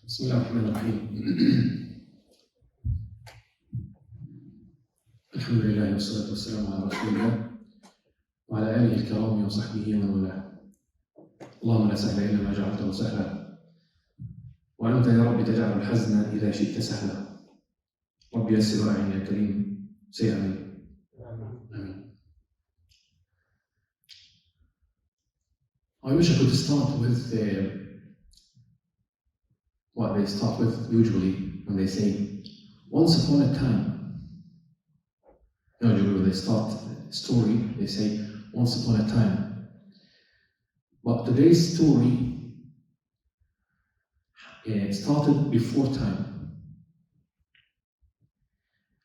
بسم الله الرحمن الرحيم. الحمد لله والصلاة والسلام على رسول الله وعلى آله الكرام وصحبه ومن والاه. اللهم لا سهل إلا ما جعلته سهلا، وأنت يا رب تجعل الحزن إذا شئت سهلا. رب يسر وأعن يا كريم. Say Amen. Amen. I wish I could start with what they start with usually when they say, once upon a time. Usually when they start a story, they say, once upon a time. But today's story started before time.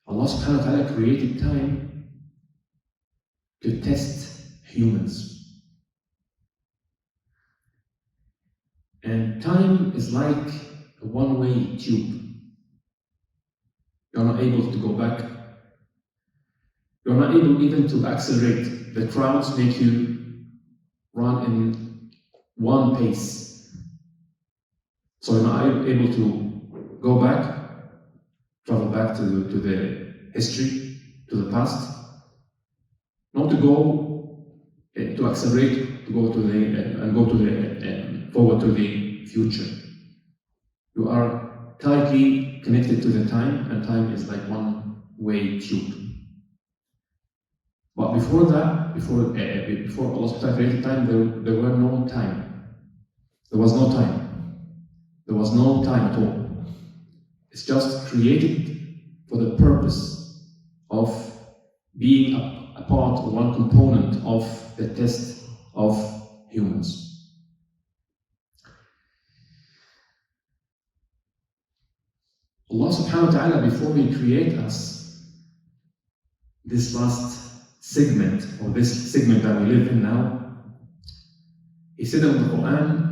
Allah subhanahu wa ta'ala created time to test humans. And time is like a one-way tube. You're not able to go back. You're not able even to accelerate. The crowds make you run in one pace. So you're not able to go back, travel back to the history, to the past. Not to go to accelerate, to go to the forward to the future. You are tightly connected to the time, and time is like one-way tube. But before that, before Allah subhanahu wa ta'ala created time, there were no time. There was no time. There was no time at all. It's just created for the purpose of being a part or one component of the test of humans. Allah subhanahu wa ta'ala, before He create us, this last segment, or this segment that we live in now, He said in the Quran,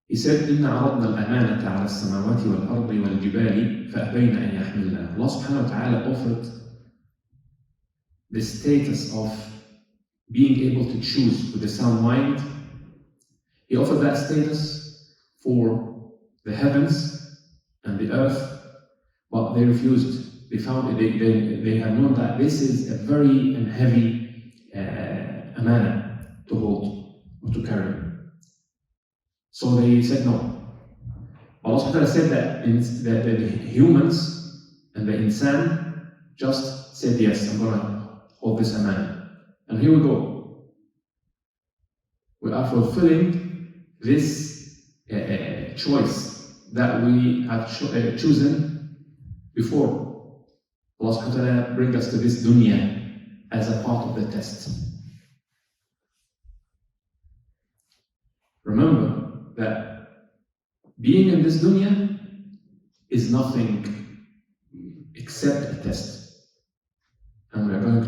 He said, إِنَّ عَرَضْنَا الْأَمَانَةَ عَلَى السَّمَاوَاتِ وَالْأَرْضِ وَالْجِبَالِ فَأَبَيْنَ أَنْ يَحْمِلْنَهَا. Allah subhanahu wa ta'ala offered the status of being able to choose with a sound mind. He offered that status for the heavens and the earth, but they refused. They found they had known that this is a very and heavy amana to hold or to carry. So they said no. Allah subhanahu wa ta'ala said that the humans and the insan just said yes, I'm going to hold this amana. And here we go. We are fulfilling this choice that we have chosen before. Allah subhanahu wa ta'ala bring us to this dunya as a part of the test. Remember that being in this dunya is nothing except a test, and we are going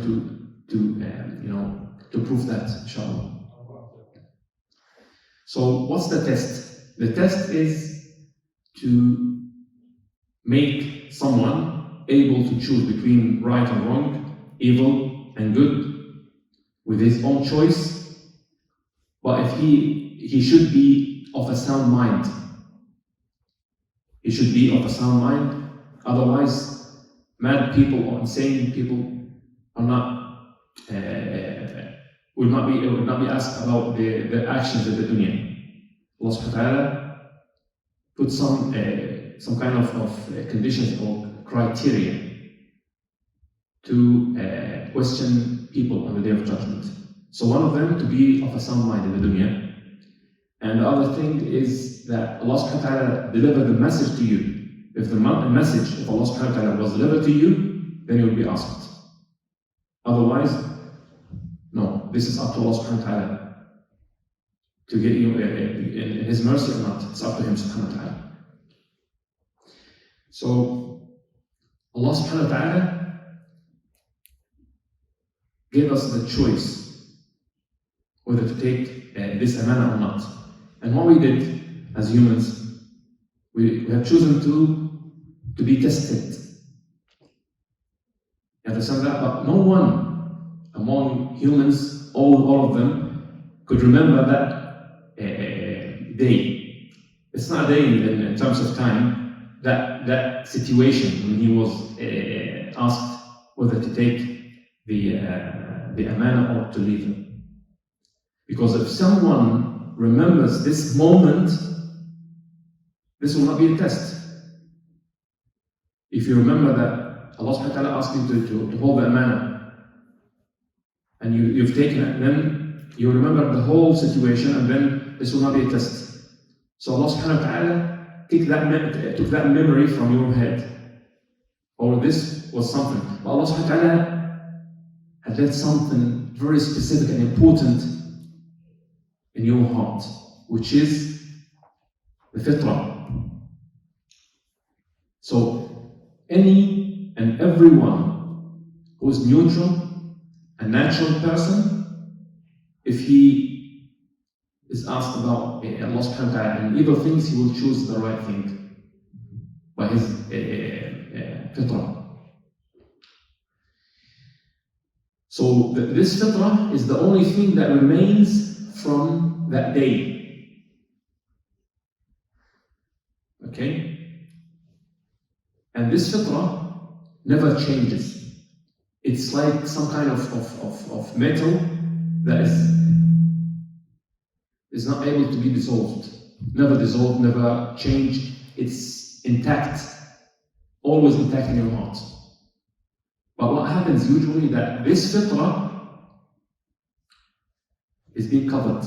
to prove that, inshallah. So what's the test? The test is to make someone able to choose between right and wrong, evil and good, with his own choice. But if he should be of a sound mind. He should be of a sound mind. Otherwise, mad people or insane people are not will not be asked about the actions of the dunya. Allah subhanahu wa ta'ala put some kind of conditions or criteria to question people on the Day of Judgment. So one of them, to be of a sound mind in the dunya. And the other thing is that Allah subhanahu wa ta'ala delivered the message to you. If the message of Allah subhanahu wa ta'ala was delivered to you, then you will be asked. Otherwise, no. This is up to Allah subhanahu wa ta'ala to get you in His mercy or not. It's up to Him subhanahu wa ta'ala. So, Allah subhanahu wa ta'ala gave us the choice whether to take this amana or not. And what we did as humans, we have chosen to be tested. You understand that? But no one among humans, all of them, could remember that day. It's not a day in terms of time. That situation when he was asked whether to take the amana or to leave it. Because if someone remembers this moment, this will not be a test. If you remember that Allah subhanahu wa ta'ala asked you to hold the amana and you've taken it, then you remember the whole situation, and then this will not be a test. So Allah subhanahu wa ta'ala took that memory from your head. Or this was something. But Allah subhanahu wa ta'ala had left something very specific and important in your heart, which is the fitrah. So any and everyone who is neutral, a natural person, if he is asked about Allah subhanahu wa ta'ala and evil things, he will choose the right thing by his fitrah. So this fitrah is the only thing that remains from that day. Okay? And this fitrah never changes. It's like some kind of metal that is not able to be dissolved. Never dissolved, never changed. It's intact, always intact in your heart. But what happens usually that this fitrah is being covered.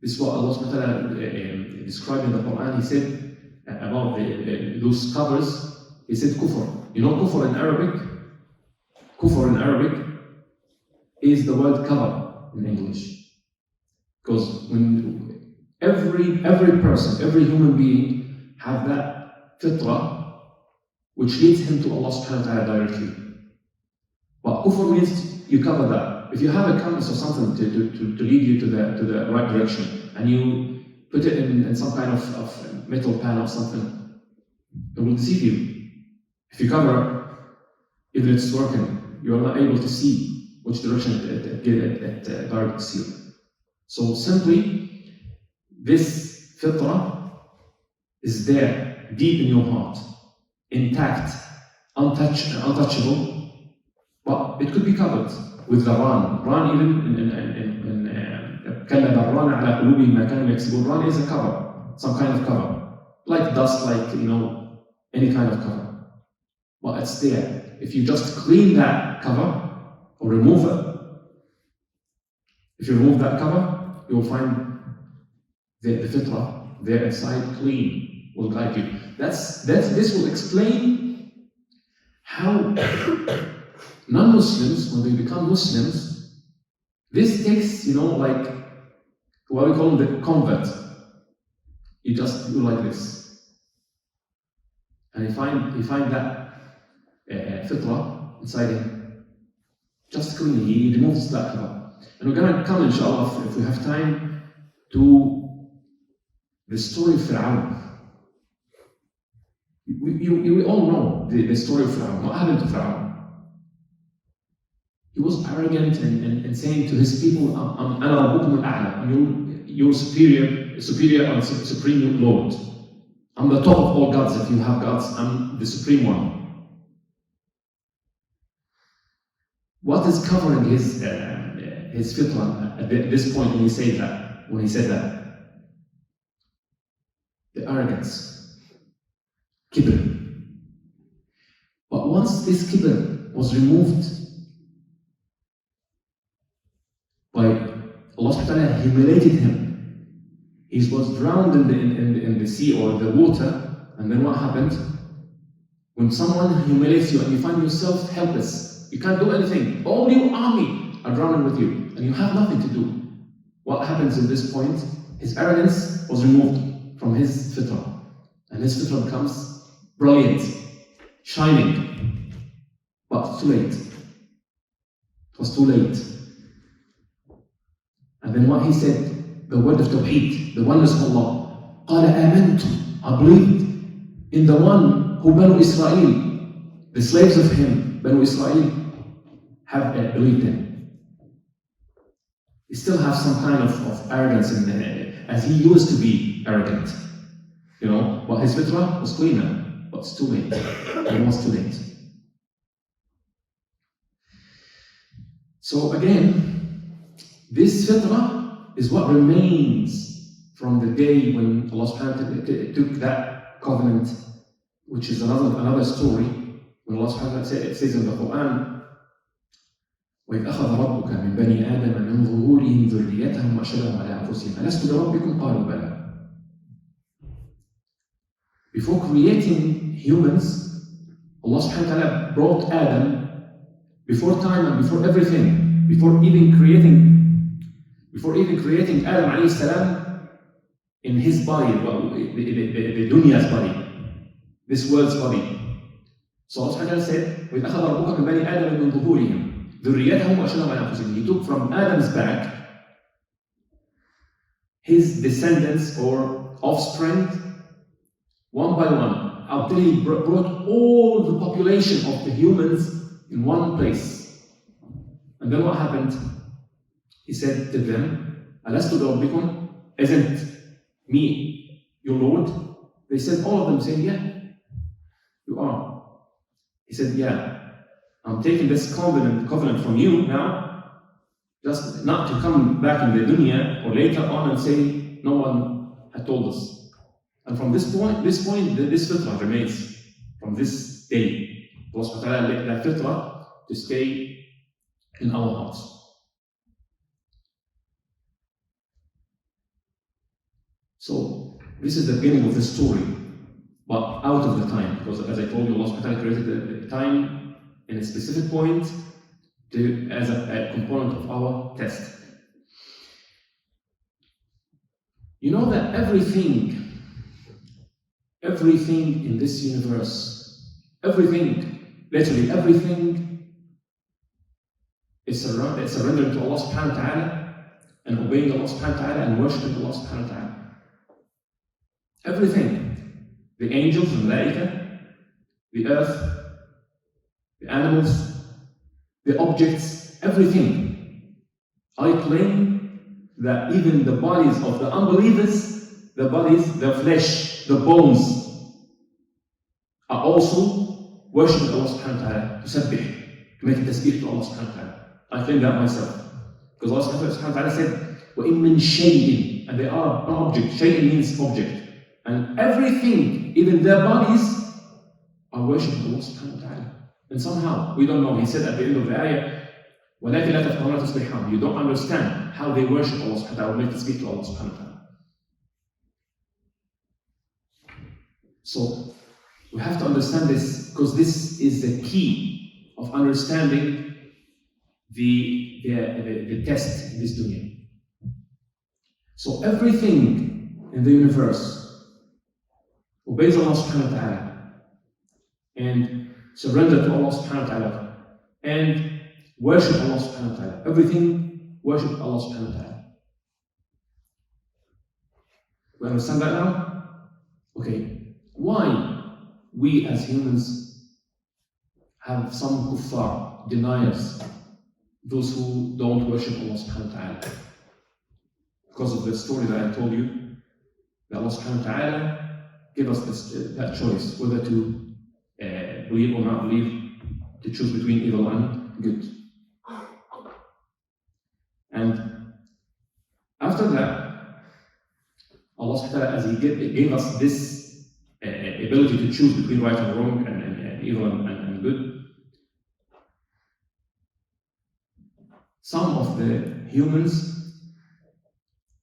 This is what Allah subhanahu wa ta'ala described in the Quran. He said about those covers, he said kufr. You know kufr in Arabic? Kufr in Arabic is the word cover in English. Because when every person, every human being have that fitrah which leads him to Allah subhanahu wa ta'ala directly. But kufr means you cover that. If you have a compass or something to lead you to the right direction, and you put it in some kind of metal pan or something, it will deceive you. If you cover, even if it's working, you are not able to see which direction it directs you. So simply, this fitrah is there, deep in your heart, intact, untouchable, but it could be covered with the ran. Ran even in كَلَّا بَرَّانَ عَلَى قُلُوبِهِمْ مَا كَانُوا يَكْسِبُونَ. Ran is a cover, some kind of cover, like dust, like any kind of cover. But it's there. If you just clean that cover or remove it, if you remove that cover, you will find the fitrah there inside clean, will guide you. This will explain how non-Muslims, when they become Muslims, this takes, like what we call the convert. You just do like this, and you find that fitrah inside him. Just clean. He removes that cover. And we're going to come, inshallah, if we have time, to the story of Fir'aun. We all know the story of Fir'aun. What happened to Fir'aun? He was arrogant and saying to his people, أَنَا رَبُّكُمُ الْأَعْلَى. You're superior and supreme Lord. I'm the top of all gods. If you have gods, I'm the supreme one. What is covering his fitrah at this point when he said that? The arrogance, kibr. But once this kibr was removed by Allah subhanahu wa ta'ala, humiliated him. He was drowned in the sea or the water, and then what happened? When someone humiliates you and you find yourself helpless, you can't do anything, all your army are drowning with you, and you have nothing to do. What happens at this point? His arrogance was removed from his fitrah, and his fitrah becomes brilliant, shining, but too late. It was too late. And then what he said, the word of Tawheed, the oneness of Allah. قَالَ آمَنْتُ. I believed in the one who Banu Israel, the slaves of him, Banu Israel, have believed in. He still have some kind of arrogance as he used to be arrogant. You know, but his fitrah was clean now, but it's too late. It was too late. So again, this fitrah is what remains from the day when Allah subhanahu wa ta'ala took that covenant, which is another story, when Allah subhanahu wa ta'ala says in the Quran, وإذ أخذ ربك من بني آدم من ظهورهم ذريتهم وأشهدهم على أنفسهم ألست بربكم قالوا بلى. Before creating humans, Allah subhanahu wa ta'ala brought Adam before time and before everything, before even creating Adam alayhi salam in his body, the Dunya's body, this world's body. So Allah subhanahu wa ta'ala said, وإذ أخذ ربك من بني آدم من ظهورهم ذريتهم وأشهدهم على أنفسهم. He took from Adam's back his descendants or offspring one by one until he brought all the population of the humans in one place. And then what happened? He said to them, Alastu rabbikum, isn't me your Lord? They said, all of them said, yeah, you are. He said, yeah, I'm taking this covenant from you now, just not to come back in the dunya or later on and say no one had told us. And from this point, this fitrah remains from this day. Allah subhanahu wa ta'ala let that fitrah to stay in our hearts. So this is the beginning of the story, but out of the time, because as I told you, Allah subhanahu wa ta'ala created the time in a specific point as a component of our test. You know that everything in this universe, literally everything is surrendering to Allah subhanahu wa ta'ala and obeying Allah subhanahu wa ta'ala and worshiping Allah subhanahu wa ta'ala. Everything. The angels, the malaika, the earth, the animals, the objects, everything. I claim that even the bodies of the unbelievers, the flesh, the bones, are also worshipping Allah subhanahu wa ta'ala, to sabbih, to make a tasbih to Allah subhanahu wa ta'ala. I claim that myself. Because Allah subhanahu wa ta'ala said, وَإِن مِّن شَيْءٍ, and they are an object. Shay'in means object. And everything, even their bodies, are worshipping Allah subhanahu wa ta'ala. And somehow, we don't know. He said at the end of the ayah, وَلَكِنْ لَا تَفْقَهُونَ تَسْبِيحَهُمْ. You don't understand how they worship Allah subhanahu wa ta'ala, or make tasbih to Allah subhanahu wa ta'ala. So, we have to understand this, because this is the key of understanding the test in this dunya. So everything in the universe obeys Allah subhanahu wa ta'ala and surrender to Allah subhanahu wa ta'ala and worship Allah subhanahu wa ta'ala. Everything worship Allah subhanahu wa ta'ala. We understand that now? Okay. Why we as humans have some kuffar, deniers, those who don't worship Allah subhanahu wa ta'ala? Because of the story that I told you, that Allah subhanahu wa ta'ala gave us that choice, whether to believe or not believe, to choose between evil and good. And after that, Allah subhanahu wa ta'ala, as He gave us this ability to choose between right and wrong, and evil and good, some of the humans,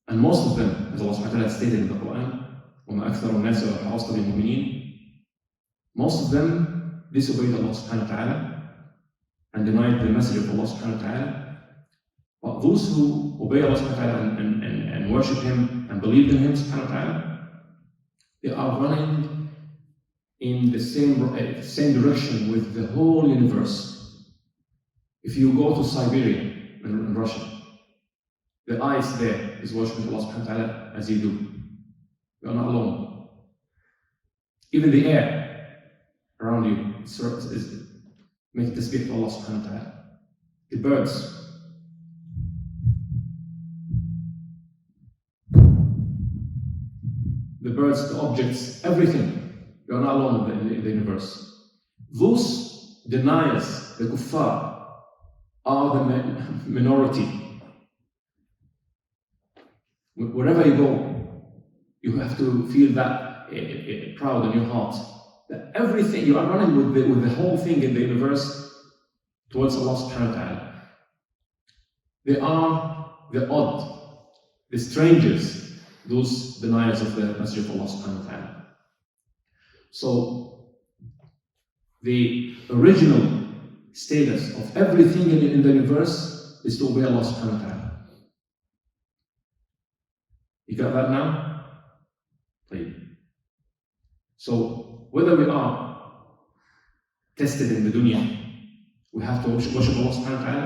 and most of them, as Allah subhanahu wa ta'ala stated in the Quran, وَمَا أَكْثَرُ النَّاسِ وَلَوْ حَرَصْتَ بِالْمُؤْمِنِينَ, most of them disobeyed Allah subhanahu wa ta'ala and denied the message of Allah subhanahu wa ta'ala. But those who obey Allah subhanahu wa ta'ala and worship Him and believe in Him subhanahu wa ta'ala, they are running in the same direction with the whole universe. If you go to Siberia in Russia, the ice there is worshiping Allah subhanahu wa ta'ala as you do. You are not alone. Even the air around you is making tasbih to Allah subhanahu wa ta'ala. The birds. birds, the objects, everything. You are not alone in the universe. Those deniers, the kuffar, are the minority. Wherever you go, you have to feel that proud in your heart. That everything, you are running with the whole thing in the universe towards Allah subhanahu wa ta'ala. They are the odd, the strangers, those deniers of the message of Allah subhanahu wa ta'ala. So, the original status of everything in the universe is to obey Allah subhanahu wa ta'ala. You got that now? So, whether we are tested in the dunya, we have to worship Allah subhanahu wa ta'ala,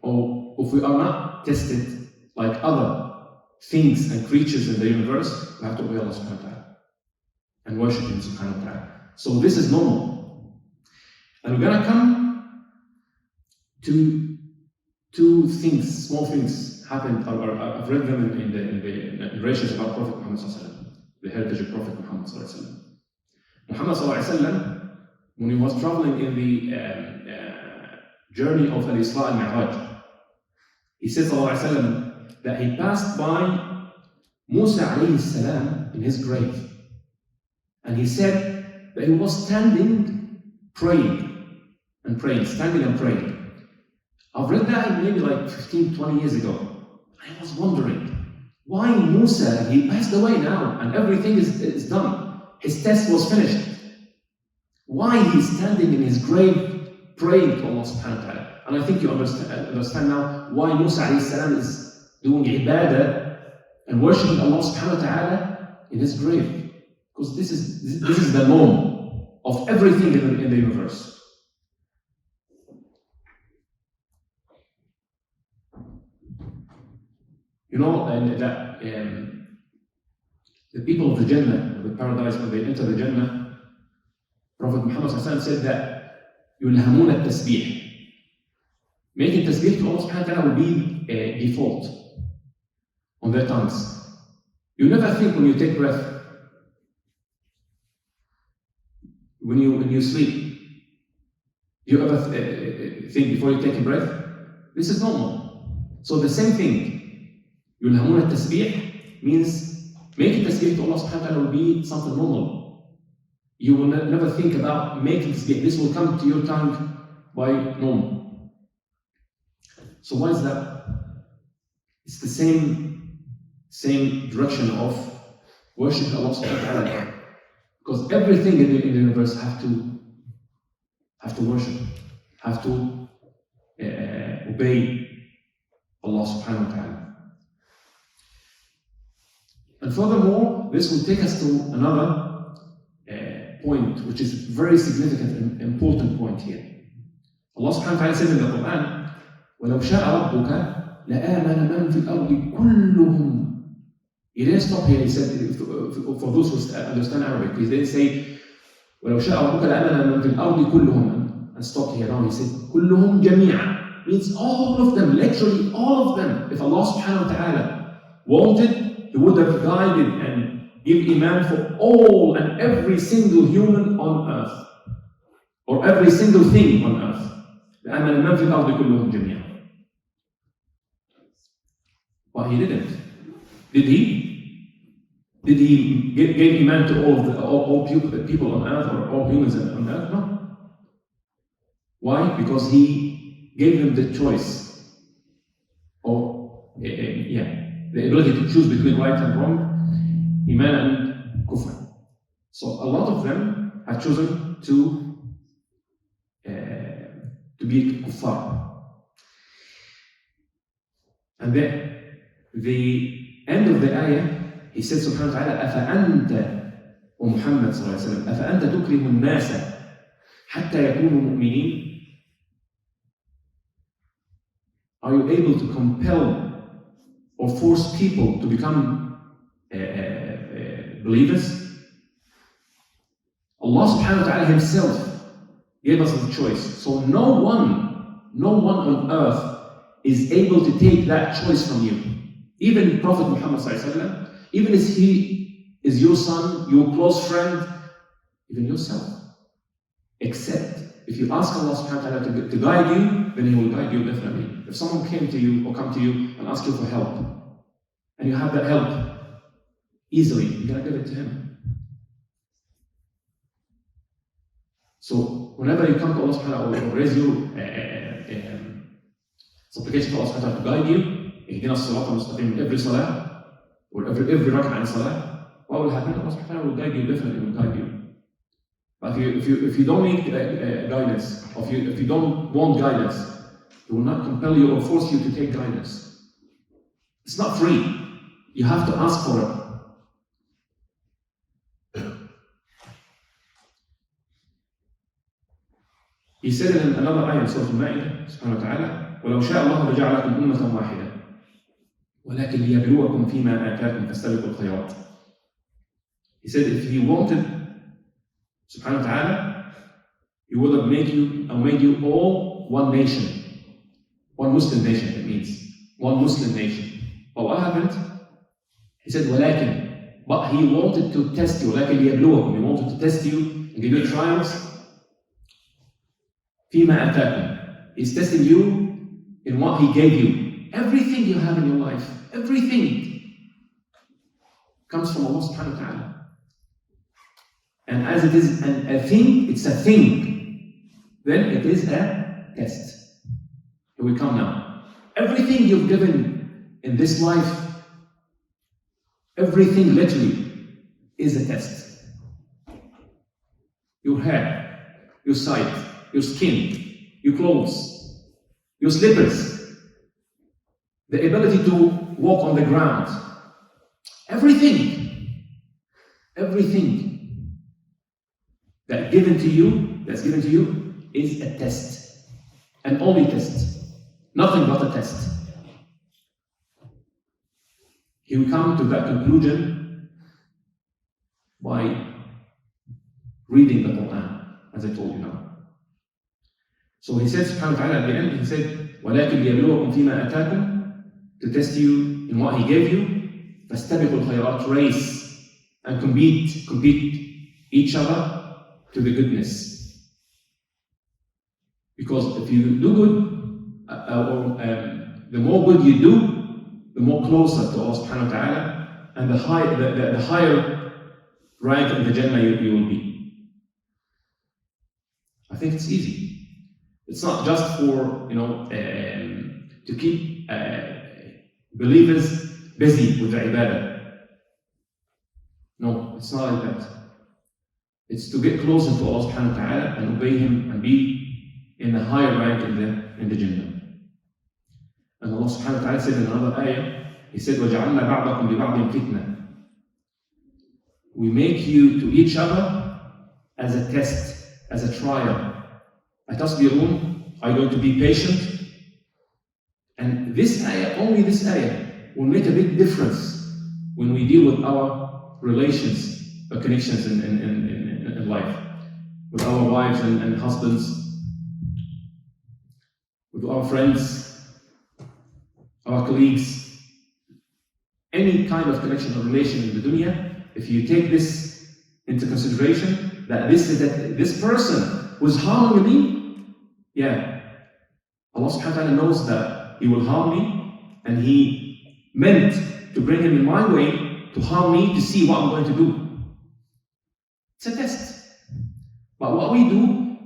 or if we are not tested like other things and creatures in the universe, we have to obey Allah subhanahu wa ta'ala and worship Him subhanahu wa ta'ala. So this is normal. And we're gonna come to two things, small things happened, or I've read them in the narrations about Prophet Muhammad sallallahu alaihi wasallam, the heritage of Prophet Muhammad sallallahu alaihi wasallam. Muhammad sallallahu alaihi wasallam, when he was traveling in the journey of Al-Isra al-Mi'raj, he said sallallahu alaihi wasallam that he passed by Musa alayhi salam in his grave. And he said that he was standing, praying, standing and praying. I've read that maybe like 15, 20 years ago. I was wondering, why Musa, he passed away now and everything is done. His test was finished. Why he's standing in his grave praying to Allah subhanahu wa ta'ala. And I think you understand now why Musa alayhi salam is doing ibadah and worshipping Allah subhanahu wa ta'ala in his grave. Because this is the norm of everything in the universe. You know, and that the people of the Jannah, the paradise, when they enter the Jannah, Prophet Muhammad said that يُلْهَمُونَ التَّسْبِيحِ. Making tasbih to Allah subhanahu wa ta'ala will be a default on their tongues. You never think when you take breath, when you sleep, you ever think before you take a breath? This is normal. So the same thing, يُلْهَمُونَ التَّسْبِيحِ means making tasbih to Allah subhanahu wa ta'ala will be something normal. You will never think about making tasbih. This will come to your tongue by normal. So why is that? It's the same direction of worship Allah subhanahu wa ta'ala. Because everything in the universe have to worship, have to obey Allah subhanahu wa ta'ala. And furthermore, this will take us to another point, which is very significant and important point here. Allah subhanahu wa ta'ala said in the Quran, وَلَوْ شَاءَ رَبُّكَ لَآمَنَ مَنْ فِي الْأَرْضِ كُلُّهُمْ. He didn't stop here. He said, for those who understand Arabic, he didn't say, وَلَوْ شَاءَ رَبُّكَ لَآمَنَ مَنْ فِي الْأَرْضِ كُلُّهُمْ and stop here. No, he said, كُلُّهُمْ جَمِيعًا. Means all of them, literally all of them. If Allah subhanahu wa ta'ala wanted, He would have guided and give iman for all and every single human on earth. Or every single thing on earth. لَآمَنَ مَنْ فِي الْأَرْضِ كُلُّهُمْ جَمِيعًا. But He didn't. Did He? Did He give iman to all people on earth or all humans on earth? No. Why? Because He gave them the choice, or the ability to choose between right and wrong, iman and kufr. So a lot of them have chosen to be kuffar. And then the end of the ayah, He said subhanahu wa ta'ala, أَفَأَنْتَ وَمُحَمَّدْ صلى الله عليه وسلم أَفَأَنْتَ تُكْرِهُ النَّاسَ حَتَّى يَكُونُوا مُؤْمِنِينَ. Are you able to compel or force people to become believers? Allah subhanahu wa ta'ala Himself gave us the choice. So no one on earth is able to take that choice from you. Even Prophet Muhammad sallallahu alaihi wasallam, even if he is your son, your close friend, even yourself. Except if you ask Allah subhanahu wa ta'ala to guide you, then He will guide you definitely. If someone came to you or come to you and ask you for help, and you have that help easily, you're going to give it to him. So whenever you come to Allah subhanahu wa ta'ala or raise your supplication to Allah subhanahu wa ta'ala to guide you, اهدنا الصراط المستقيم in every salah, or every rak'ah in salah, what will happen? Allah subhanahu wa ta'ala will guide you, definitely will guide you. But if you don't need guidance, or if you don't want guidance, He will not compel you or force you to take guidance. It's not free. You have to ask for it. He said in another ayah in Surah Al-Ma'idah, subhanahu wa ta'ala, وَلَوْ شَاءَ اللَّهُ لَجَعَلَكُمْ أُمَّةً وَاحِدَةً وَلَكِنْ لِيَبْلُوَكُمْ فِي مَا آتَاكُمْ فَاسْتَبِقُوا الْخَيْرَاتِ. He said if He wanted, subhanahu wa ta'ala, He would have made you all one nation. One Muslim nation, it means. One Muslim nation. But what happened? He said, وَلَكِنْ, but He wanted to test you. وَلَكِنْ لِيَبْلُوَكُمْ. He wanted to test you and give you trials. فِيمَا أَتَاكُمْ. He's testing you in what He gave you. Everything you have in your life, everything comes from Allah subhanahu wa ta'ala. And as it is a thing, it's a thing. Then it is a test. Here we come now. Everything you've given in this life, everything literally is a test. Your hair, your sight, your skin, your clothes, your slippers, the ability to walk on the ground, everything that's given to you is a test, an only test, nothing but a test. He will come to that conclusion by reading the Quran, as I told you now. So he said, subhanahu wa ta'ala, at the end, he said, وَلَكِنْ لِيَبْلُوَكُمْ فِي مَا أَتَاكُمْ, to test you in what He gave you. فَاسْتَبِقُوا الْخَيْرَاتِ, race and compete each other to the goodness. Because if you do good, the more good you do, the more closer to Allah subhanahu wa ta'ala, and the higher rank in the Jannah you will be. I think it's easy. It's not just for to keep believers busy with the ibadah. No, it's not like that. It's to get closer to Allah subhanahu wa ta'ala and obey Him and be in a higher rank in the Jannah. And Allah subhanahu wa ta'ala said in another ayah, He said, وَجَعَلْنَا بَعْضَكُمْ لِبَعْضٍ فِتْنَةً. We make you to each other as a test, as a trial. أَتَصْبِرُونَ, are you going to be patient? And this ayah, only this ayah, will make a big difference when we deal with our relations, our connections in life, with our wives and husbands, with our friends, our colleagues, any kind of connection or relation in the dunya. If you take this into consideration, that this person was harming me, yeah, Allah subhanahu wa ta'ala knows that he will harm me, and He meant to bring him in my way to harm me to see what I'm going to do. It's a test. But what we do,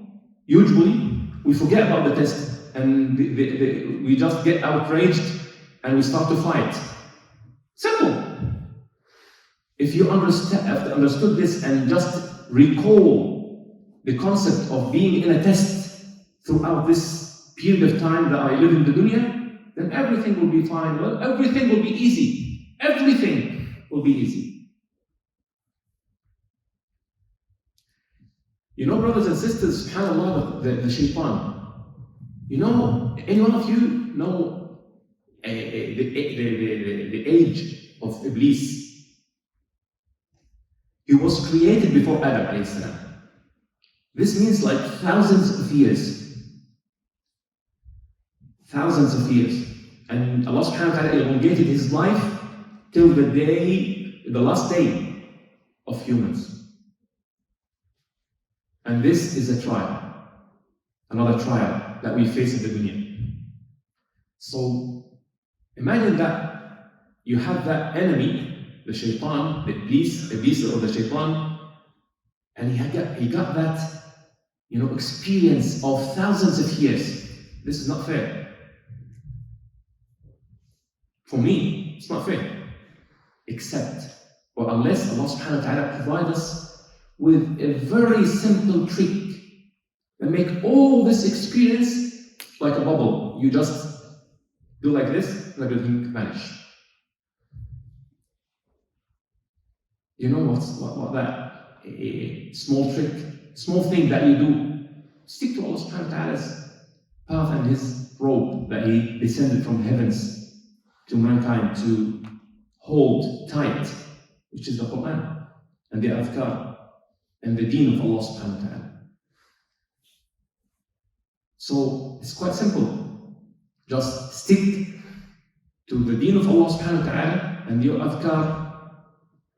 usually, we forget about the test, and we just get outraged and we start to fight. Simple. If you understood this and just recall the concept of being in a test throughout this period of time that I live in the dunya, then everything will be fine. Well, everything will be easy. Everything will be easy. You know, brothers and sisters, subhanAllah, the shaitan. You know, any one of you know the age of Iblis? He was created before Adam alayhi salam. This means like thousands of years. Thousands of years. And Allah subhanahu wa ta'ala elongated his life till the last day. of humans. And this is a trial, another trial that we face in the dunya. So imagine that you have that enemy, the shaitan, the beast or the shaitan, and he got that experience of thousands of years. This is not fair. For me, it's not fair. Except or unless Allah subhanahu wa ta'ala provides us with a very simple trick that make all this experience like a bubble. You just do like this, and everything vanish. You know what that small trick, small thing that you do? Stick to Allah subhanahu wa ta'ala's path and His robe that He descended from heavens to mankind to hold tight, which is the Quran and the Adhkar and the deen of Allah subhanahu wa ta'ala. So it's quite simple. Just stick to the deen of Allah subhanahu wa ta'ala and your Adhkar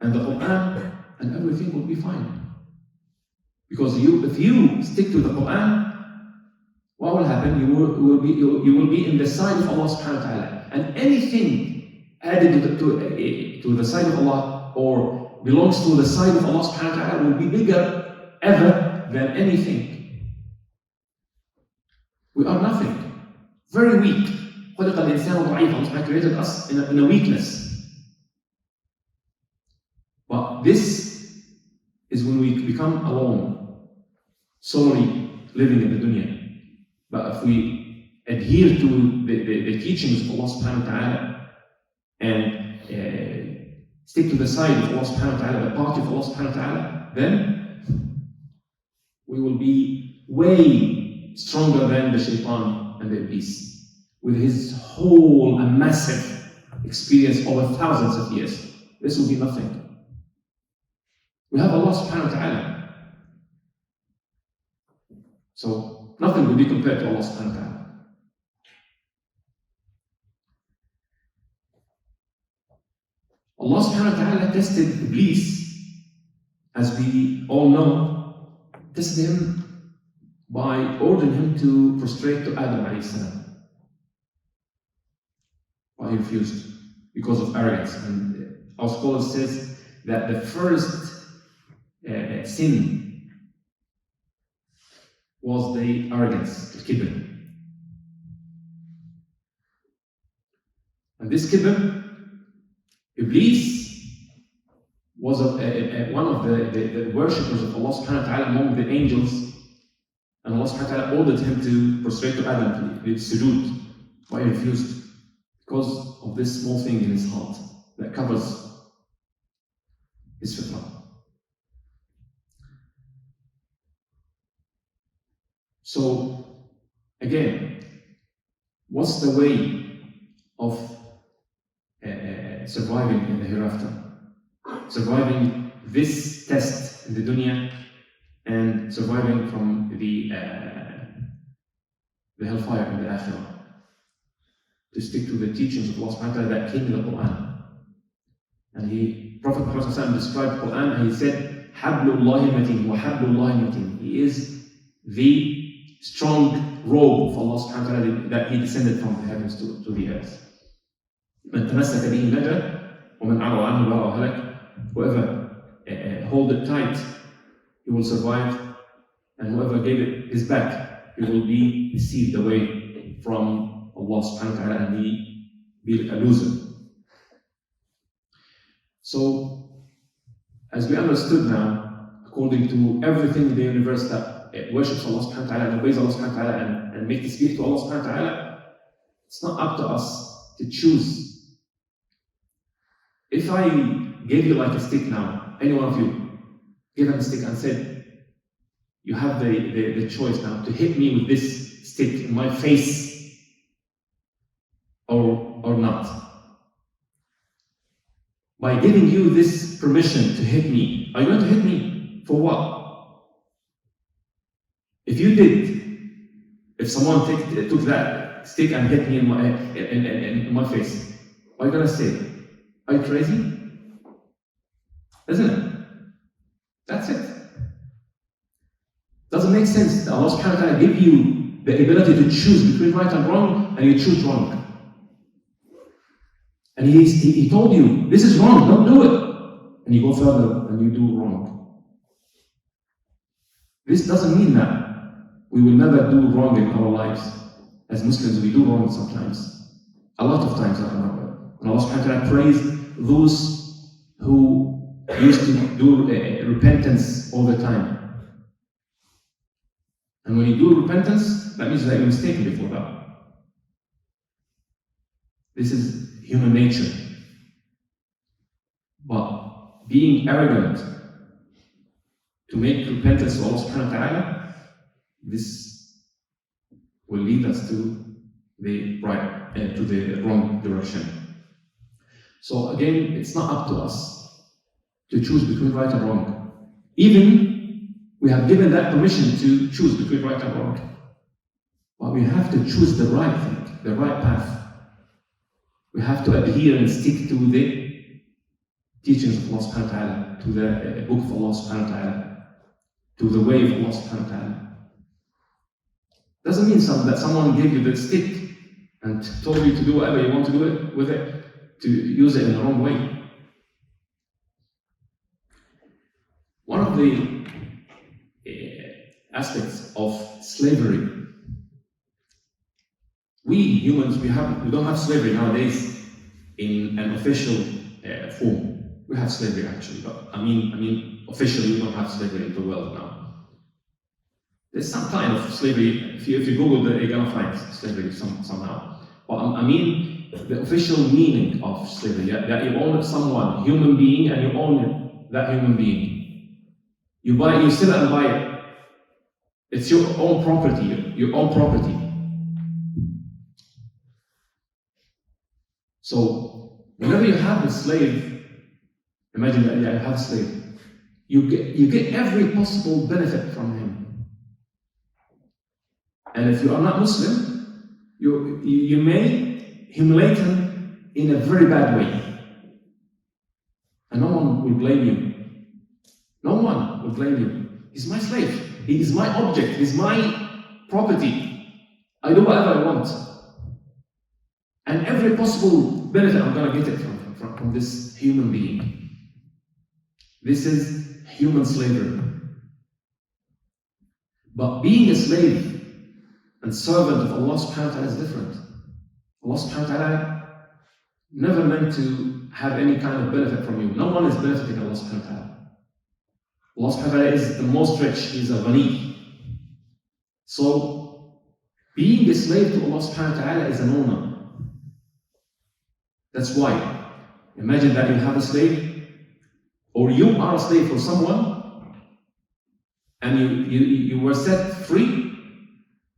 and the Quran, and everything will be fine. Because if you stick to the Quran, what will happen? You will be in the side of Allah subhanahu wa ta'ala. And anything added to the side of Allah or belongs to the side of Allah subhanahu wa ta'ala will be bigger ever than anything. We are nothing. Very weak. خلق الإنسان ضعيفا. Allah subhanahu created us in a weakness. But this is when we become alone, solely living in the dunya. But if we adhere to the teachings of Allah subhanahu wa ta'ala and stick to the side of Allah subhanahu wa ta'ala, the party of Allah subhanahu wa ta'ala, then we will be way stronger than the shaitan and the iblis, with his whole and massive experience over thousands of years. This will be nothing. We have Allah subhanahu wa ta'ala. So nothing will be compared to Allah subhanahu wa ta'ala. Allah subhanahu wa ta'ala tested Iblis, as we all know, tested him by ordering him to prostrate to Adam alayhi salam. But he refused because of arrogance. And our scholar says that the first sin was the arrogance, the kibr. And this kibr, Iblis was one of the worshippers of Allah subhanahu wa ta'ala among the angels, and Allah subhanahu wa ta'ala ordered him to prostrate to Adam, to sujood, but he refused because of this small thing in his heart that covers his fitnah. So, again, what's the way of surviving in the hereafter? Surviving this test in the dunya and surviving from the hellfire in the akhirah. To stick to the teachings of Allah subhanahu wa ta'ala that came in the Quran. And Prophet Muhammad described the Quran and he said, Hablullahi matin wa hablullahi matin. He is the strong robe of Allah subhanahu wa ta'ala that He descended from the heavens to the earth. من تمسك به نجا ومن عرض عنه بغى وهلك. Whoever hold it tight, he will survive, and whoever gave it his back, he will be deceived away from Allah subhanahu wa ta'ala and be a loser. So, as we understood now, according to everything in the universe that worships Allah subhanahu wa ta'ala and obeys Allah subhanahu wa ta'ala and makes speak to Allah subhanahu wa ta'ala, it's not up to us to choose. If I gave you like a stick now, any one of you, give him a stick and said, you have the choice now to hit me with this stick in my face or not. By giving you this permission to hit me, are you going to hit me for what? If you did, if someone took that stick and hit me in my face, what are you going to say? Are you crazy? Isn't it? That's it. Doesn't make sense that Allah subhanahu wa ta'ala give you the ability to choose between right and wrong, and you choose wrong. And he told you, this is wrong, don't do it. And you go further and you do wrong. This doesn't mean that we will never do wrong in our lives. As Muslims, we do wrong sometimes. A lot of times. And Allah subhanahu wa ta'ala praise those who used to do repentance all the time. And when you do repentance, that means that you're mistaken before that. This is human nature. But being arrogant to make repentance to Allah subhanahu wa ta'ala, this will lead us to the wrong direction. So again, it's not up to us to choose between right and wrong. Even we have given that permission to choose between right and wrong. But we have to choose the right thing, the right path. We have to adhere and stick to the teachings of Allah subhanahu wa ta'ala, to the book of Allah subhanahu wa ta'ala, to the way of Allah subhanahu wa ta'ala. Doesn't mean that someone gave you the stick and told you to do whatever you want to do it with it, to use it in the wrong way. One of the aspects of slavery, we humans, we don't have slavery nowadays in an official form. We have slavery actually, but I mean officially we don't have slavery in the world now. There's some kind of slavery. If you Google it, you're gonna find slavery somehow. But I mean the official meaning of slavery, that you own someone, human being, and you own that human being. You sell it and buy it. It's your own property, your own property. So whenever you have a slave, imagine that you have a slave, you get every possible benefit from him. And if you are not Muslim, you may humiliate him in a very bad way. And no one will blame you. No one will blame you. He's my slave. He is my object. He's my property. I do whatever I want. And every possible benefit I'm going to get it from this human being. This is human slavery. But being a slave and servant of Allah subhanahu wa ta'ala is different. Allah subhanahu wa ta'ala never meant to have any kind of benefit from you. No one is benefiting Allah subhanahu wa ta'ala. Allah subhanahu wa ta'ala is the most rich, He's a ghani. So, being a slave to Allah subhanahu wa ta'ala is an honor. That's why, imagine that you have a slave, or you are a slave for someone, and you were set free,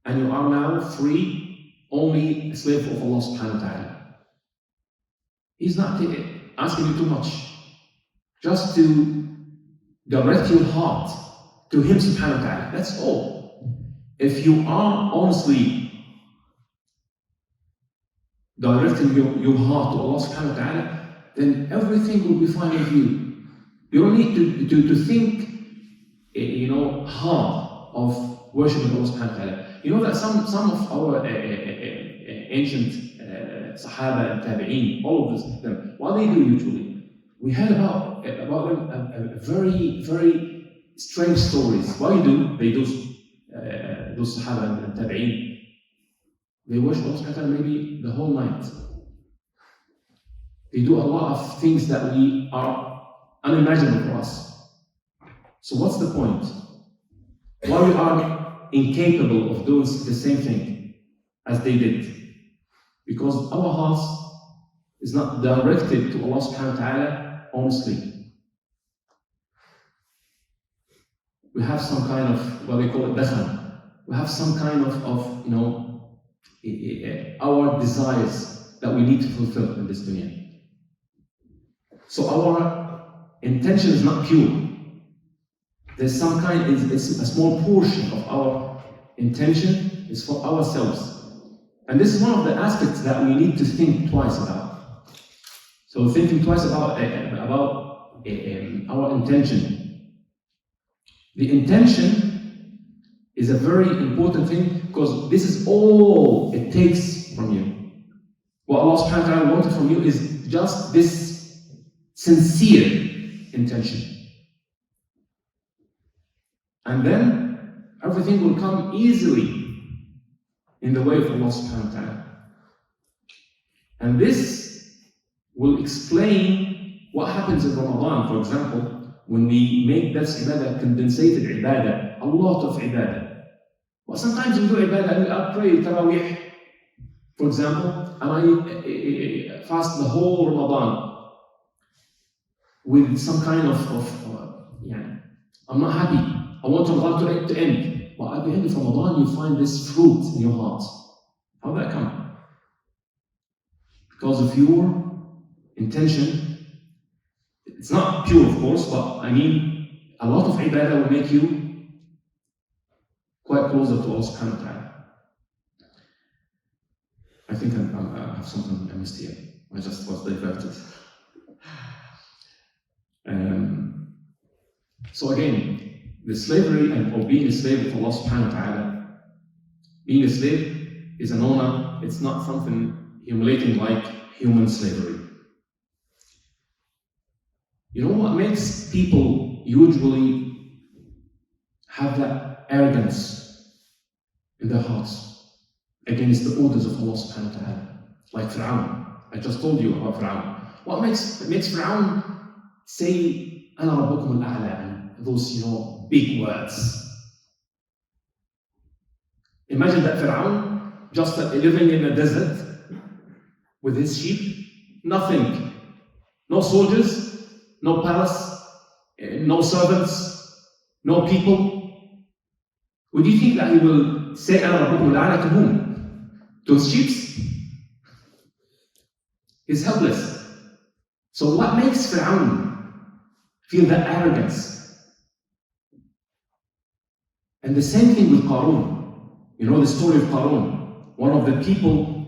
and you are now free, only a slave of Allah subhanahu wa ta'ala. He's not asking you too much. Just to direct your heart to Him subhanahu wa ta'ala. That's all. If you are honestly directing your heart to Allah subhanahu wa ta'ala, then everything will be fine with you. You don't need to think hard of worshiping Allah subhanahu wa ta'ala. You know that some of our ancient Sahaba and Tabi'een, all of them, what they do usually, we heard about them a very, very strange stories. What they do those Sahaba and Tabi'een, they worship Allah subhanahu wa ta'ala maybe the whole night. They do a lot of things that we are unimaginable for us. So what's the point? Why we are incapable of doing the same thing as they did? Because our hearts is not directed to Allah subhanahu wa ta'ala honestly. We have some kind of, what they call it, dakhan. We have some kind of our desires that we need to fulfill in this dunya. So our intention is not pure. There's some kind, it's a small portion of our intention is for ourselves. And this is one of the aspects that we need to think twice about. So thinking twice about our intention. The intention is a very important thing, because this is all it takes from you. What Allah subhanahu wa ta'ala wanted from you is just this sincere intention. And then everything will come easily in the way of Allah subhanahu wa ta'ala. And this will explain what happens in Ramadan, for example, when we make that ibadah, condensated ibadah, a lot of ibadah. But sometimes we do ibadah, I pray tarawih, for example, and I fast the whole Ramadan with some kind of I'm not happy. I want Ramadan to end. But at the end of Ramadan, you find this fruit in your heart. How did that come? Because of your intention. It's not pure, of course, but I mean, a lot of ibadah will make you quite closer to Allah subhanahu wa ta'ala. I think I have something I missed here. I just was diverted. So again, the slavery or being a slave of Allah subhanahu wa ta'ala, being a slave is an honor. It's not something humiliating like human slavery. You know what makes people usually have that arrogance in their hearts against the orders of Allah subhanahu wa ta'ala? Like Fir'aun. I just told you about Fir'aun. What makes Fir'aun say, Ana rabbukum al-a'la, those, big words? Imagine that Fir'aun just living in a desert with his sheep, nothing, no soldiers, no palace, no servants, no people. Would you think that he will say Ana rabbukum al-a'la to whom? To his sheep? He's helpless. So what makes Fir'aun feel that arrogance? And the same thing with Qarun. You know the story of Qarun, one of the people,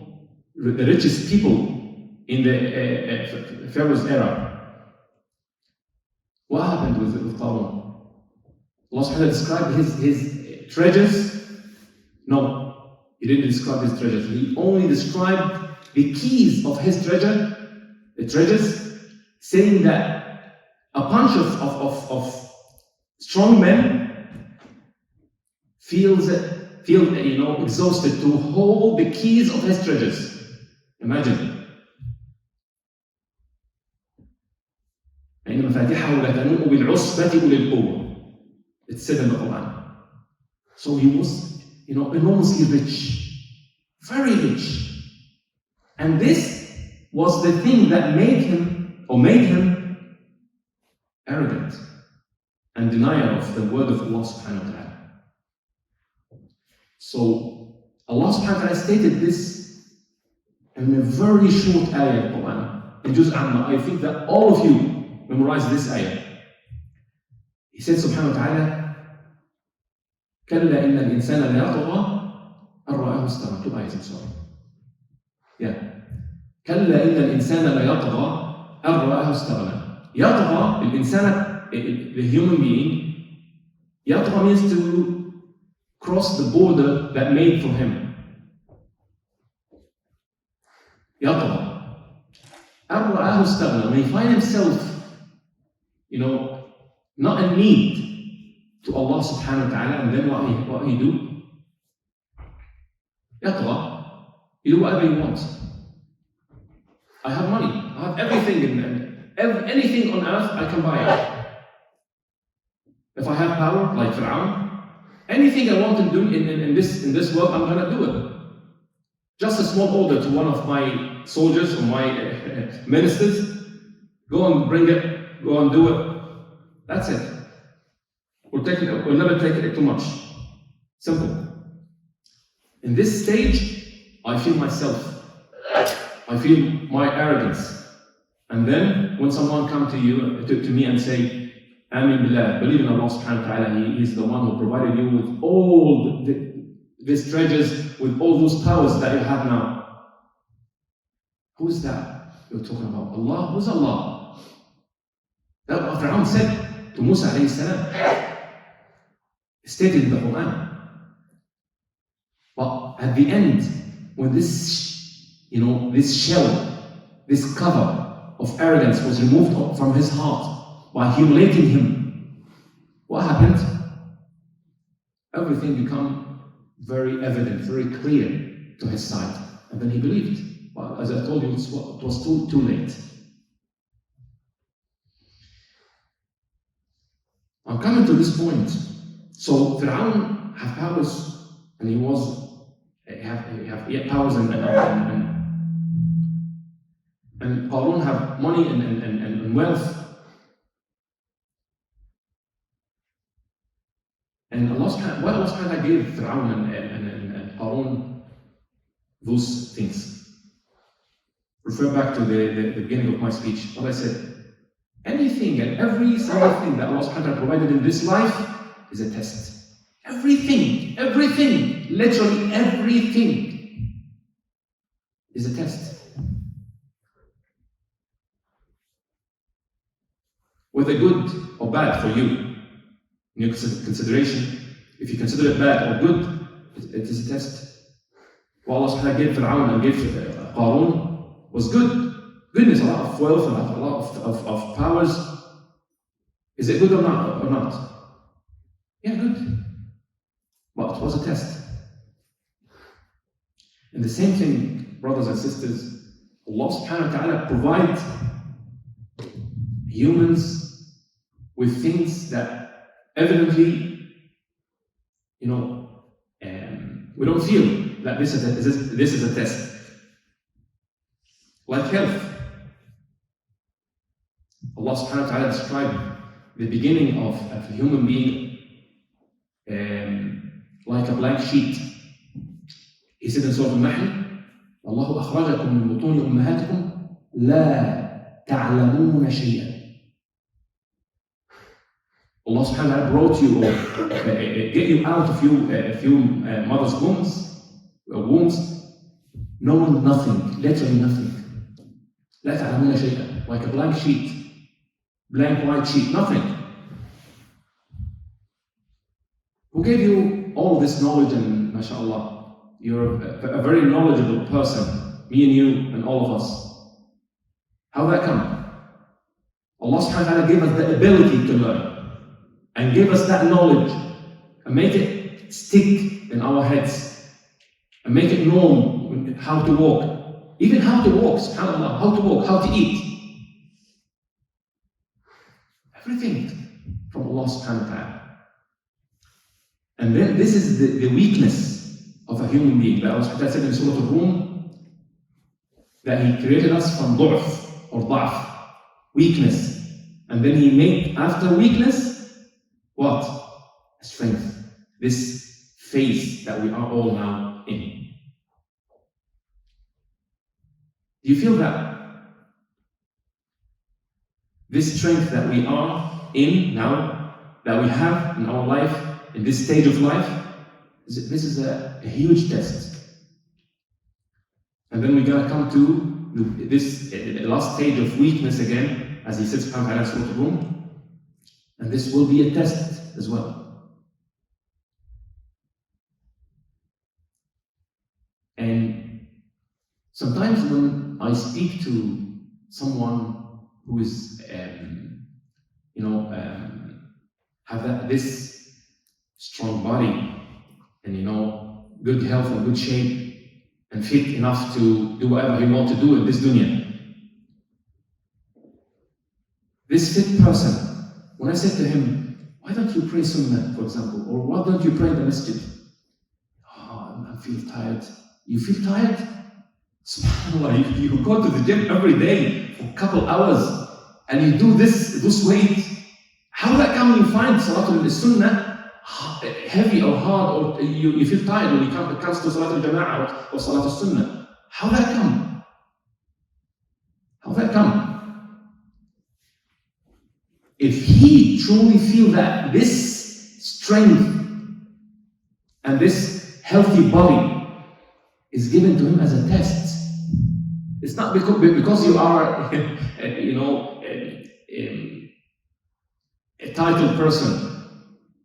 the richest people in the Pharaoh's era. What happened with Qarun? Allah subhanahu wa ta'ala described his treasures? No, he didn't describe his treasures. He only described the keys of his the treasures, saying that a bunch of strong men feel exhausted to hold the keys of his treasures. Imagine. It's said in the Quran. So he was, enormously rich, very rich. And this was the thing that made him arrogant and denier of the word of Allah subhanahu wa ta'ala. So Allah subhanahu wa ta'ala stated this in a very short ayah in the Quran, in Juz Amma. I think that all of you memorize this ayah. He said subhanahu wa ta'ala, كَلَّا إِنَّ الْإِنسَانَ لَيَطْغَى أَنْ رَآهُ اسْتَغْنَى. Two ayahs, I'm sorry. Yeah. كَلَّا إِنَّ الْإِنسَانَ لَيَطْغَى أَنْ رَآهُ اسْتَغْنَى. يطغى, الإنسان, the human being, يطغى means to cross the border that made for him. يطغى. أَنْ رَآهُ اسْتَغْنَى. When he finds himself, not in need to Allah subhanahu wa ta'ala, and then what he do? يطغى. You do whatever you want. I have money. I have everything anything on earth I can buy it. If I have power, like Fir'aun, anything I want to do in this world, I'm gonna do it. Just a small order to one of my soldiers or my ministers, go and bring it, go and do it. That's it. We'll never take it too much. Simple. In this stage, I feel myself. I feel my arrogance. And then when someone comes to you, to me and say, Amin Billah, believe in Allah subhanahu wa ta'ala, He is the one who provided you with all these treasures, with all those powers that you have now. Who is that you're talking about? Allah? Who's Allah? That what Fir'aun said to Musa alayhi salam. stated in the Quran. But at the end, when this, this shell, this cover of arrogance was removed from his heart by humiliating him, what happened? Everything became very evident, very clear to his side. And then he believed. But as I told you, it was too late. I'm coming to this point. So Fir'aun had powers, and he had powers, and Qarun have money and wealth. And Allah subhanahu wa ta'ala gave Fir'aun and Qarun those things. Refer back to the beginning of my speech. What I said. Anything and every single thing that Allah subhanahu wa ta'ala provided in this life is a test. Everything, literally everything is a test. Whether good or bad for you, in your consideration, if you consider it bad or good, it is a test. What Allah subhanahu wa ta'ala gave Fir'aun and gave Qarun was good. Goodness, a lot of wealth, and a lot of powers. Is it good or not? Yeah, good. But it was a test. And the same thing, brothers and sisters, Allah subhanahu wa ta'ala provides humans with things that evidently, we don't feel that this is a test. Like health. Allah subhanahu wa ta'ala described the beginning of a human being like a blank sheet. He said in Surah Al-Nahl, "Allahu akhrajakum min butuni ummahatikum la ta'lamuna shay'an." Allah subhanahu wa ta'ala brought you or get you out of your mother's wombs, knowing nothing, literally nothing. La ta'lamuna shay'an, like a blank sheet. Blank white sheet, nothing. Who gave you all this knowledge? And mashallah, you're a very knowledgeable person, me and you and all of us. How did that come? Allah subhanahu wa ta'ala gave us the ability to learn and gave us that knowledge and make it stick in our heads and make it known how to walk. Even how to walk, subhanAllah, how to walk, how to eat. Everything from Allah subhanahu wa ta'ala. And then this is the weakness of a human being. That Allah subhanahu wa ta'ala said in Surah Al-Rum that He created us from du'f or da'f, weakness. And then He made after weakness, what? Strength. This phase that we are all now in. Do you feel that? This strength that we are in now, that we have in our life, in this stage of life, this is a huge test. And then we gotta come to this last stage of weakness again, as He says, subhanahu wa ta'ala in Surah Al-Rum, and this will be a test as well. And sometimes when I speak to someone who is, have this strong body and good health and good shape and fit enough to do whatever he wants to do in this dunya. This fit person, when I said to him, why don't you pray sunnah, for example, or why don't you pray in the masjid? Oh, I feel tired. You feel tired? SubhanAllah, you go to the gym every day for a couple hours and you do this weight. How that come you find Salatul Sunnah heavy or hard, or you feel tired when it comes to Salatul Jama'ah or Salatul Sunnah? How that come? How that come? If he truly feel that this strength and this healthy body is given to him as a test, it's not because you are, a titled person,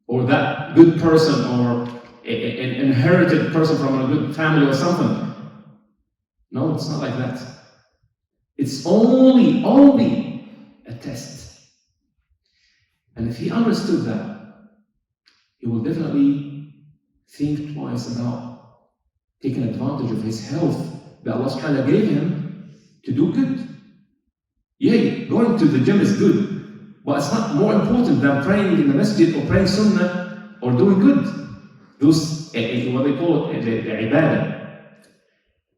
or that good person, or an inherited person from a good family or something. No, it's not like that. It's only a test. And if he understood that, he will definitely think twice about taking advantage of his health that Allah subhanahu wa ta'ala gave him to do good. Yeah, going to the gym is good, but it's not more important than praying in the masjid or praying sunnah or doing good. Those, what they call it, the ibadah.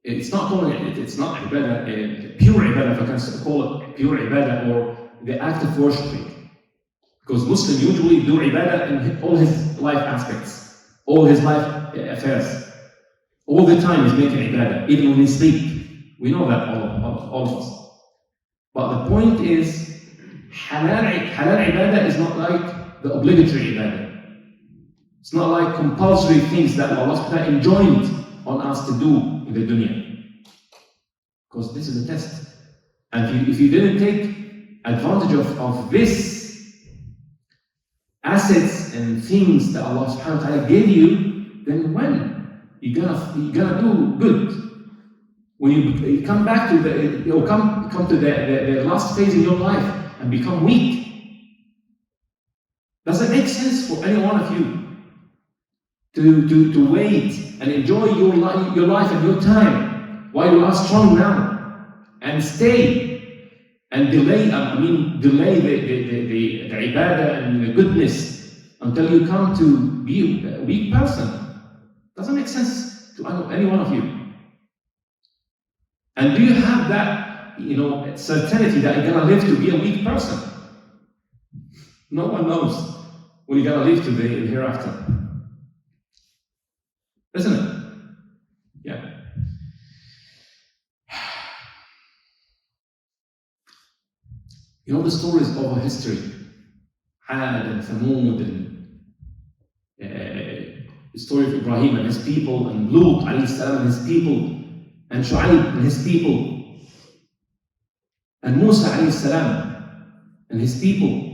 It's not ibadah, pure ibadah, if I can call it pure ibadah, or the act of worshipping. Because Muslim usually do ibadah in all his life aspects, all his life affairs. All the time he's making ibadah, even when he sleep. We know that, all of us. But the point is, halal ibadah is not like the obligatory ibadah. It's not like compulsory things that Allah subhanahu wa ta'ala enjoined on us to do in the dunya. Because this is a test. And if you didn't take advantage of this assets and things that Allah subhanahu wa ta'ala gave you, then when? You're gonna do good. When you come back to come to the last phase in your life and become weak. Does it make sense for any one of you to wait and enjoy your life and your time while you are strong now, and stay and delay the ibadah and the goodness until you come to be a weak person? Doesn't make sense to any one of you. And do you have that, certainty that you're gonna live to be a weak person? No one knows when you're gonna live to the hereafter. Isn't it? Yeah. You know the stories of our history, Ad and Thamud, and the story of Ibrahim and his people, and Lut alayhi salam and his people, and Shu'aib and his people, and Musa alayhi salam and his people.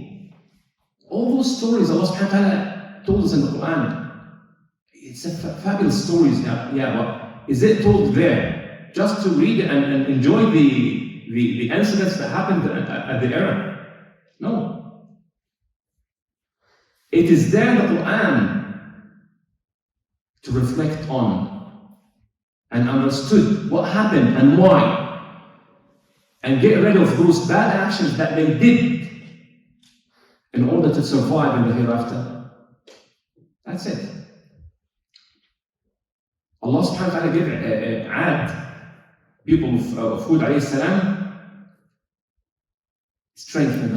All those stories Allah subhanahu wa ta'ala told us in the Quran. It's a fabulous stories. Yeah, but is it told there just to read and enjoy the incidents that happened at the era? No. It is there in the Quran to reflect on and understood what happened and why, and get rid of those bad actions that they did in order to survive in the hereafter. That's it. Allah subhanahu wa ta'ala gave Ad, people of Hud alayhi salam, strength in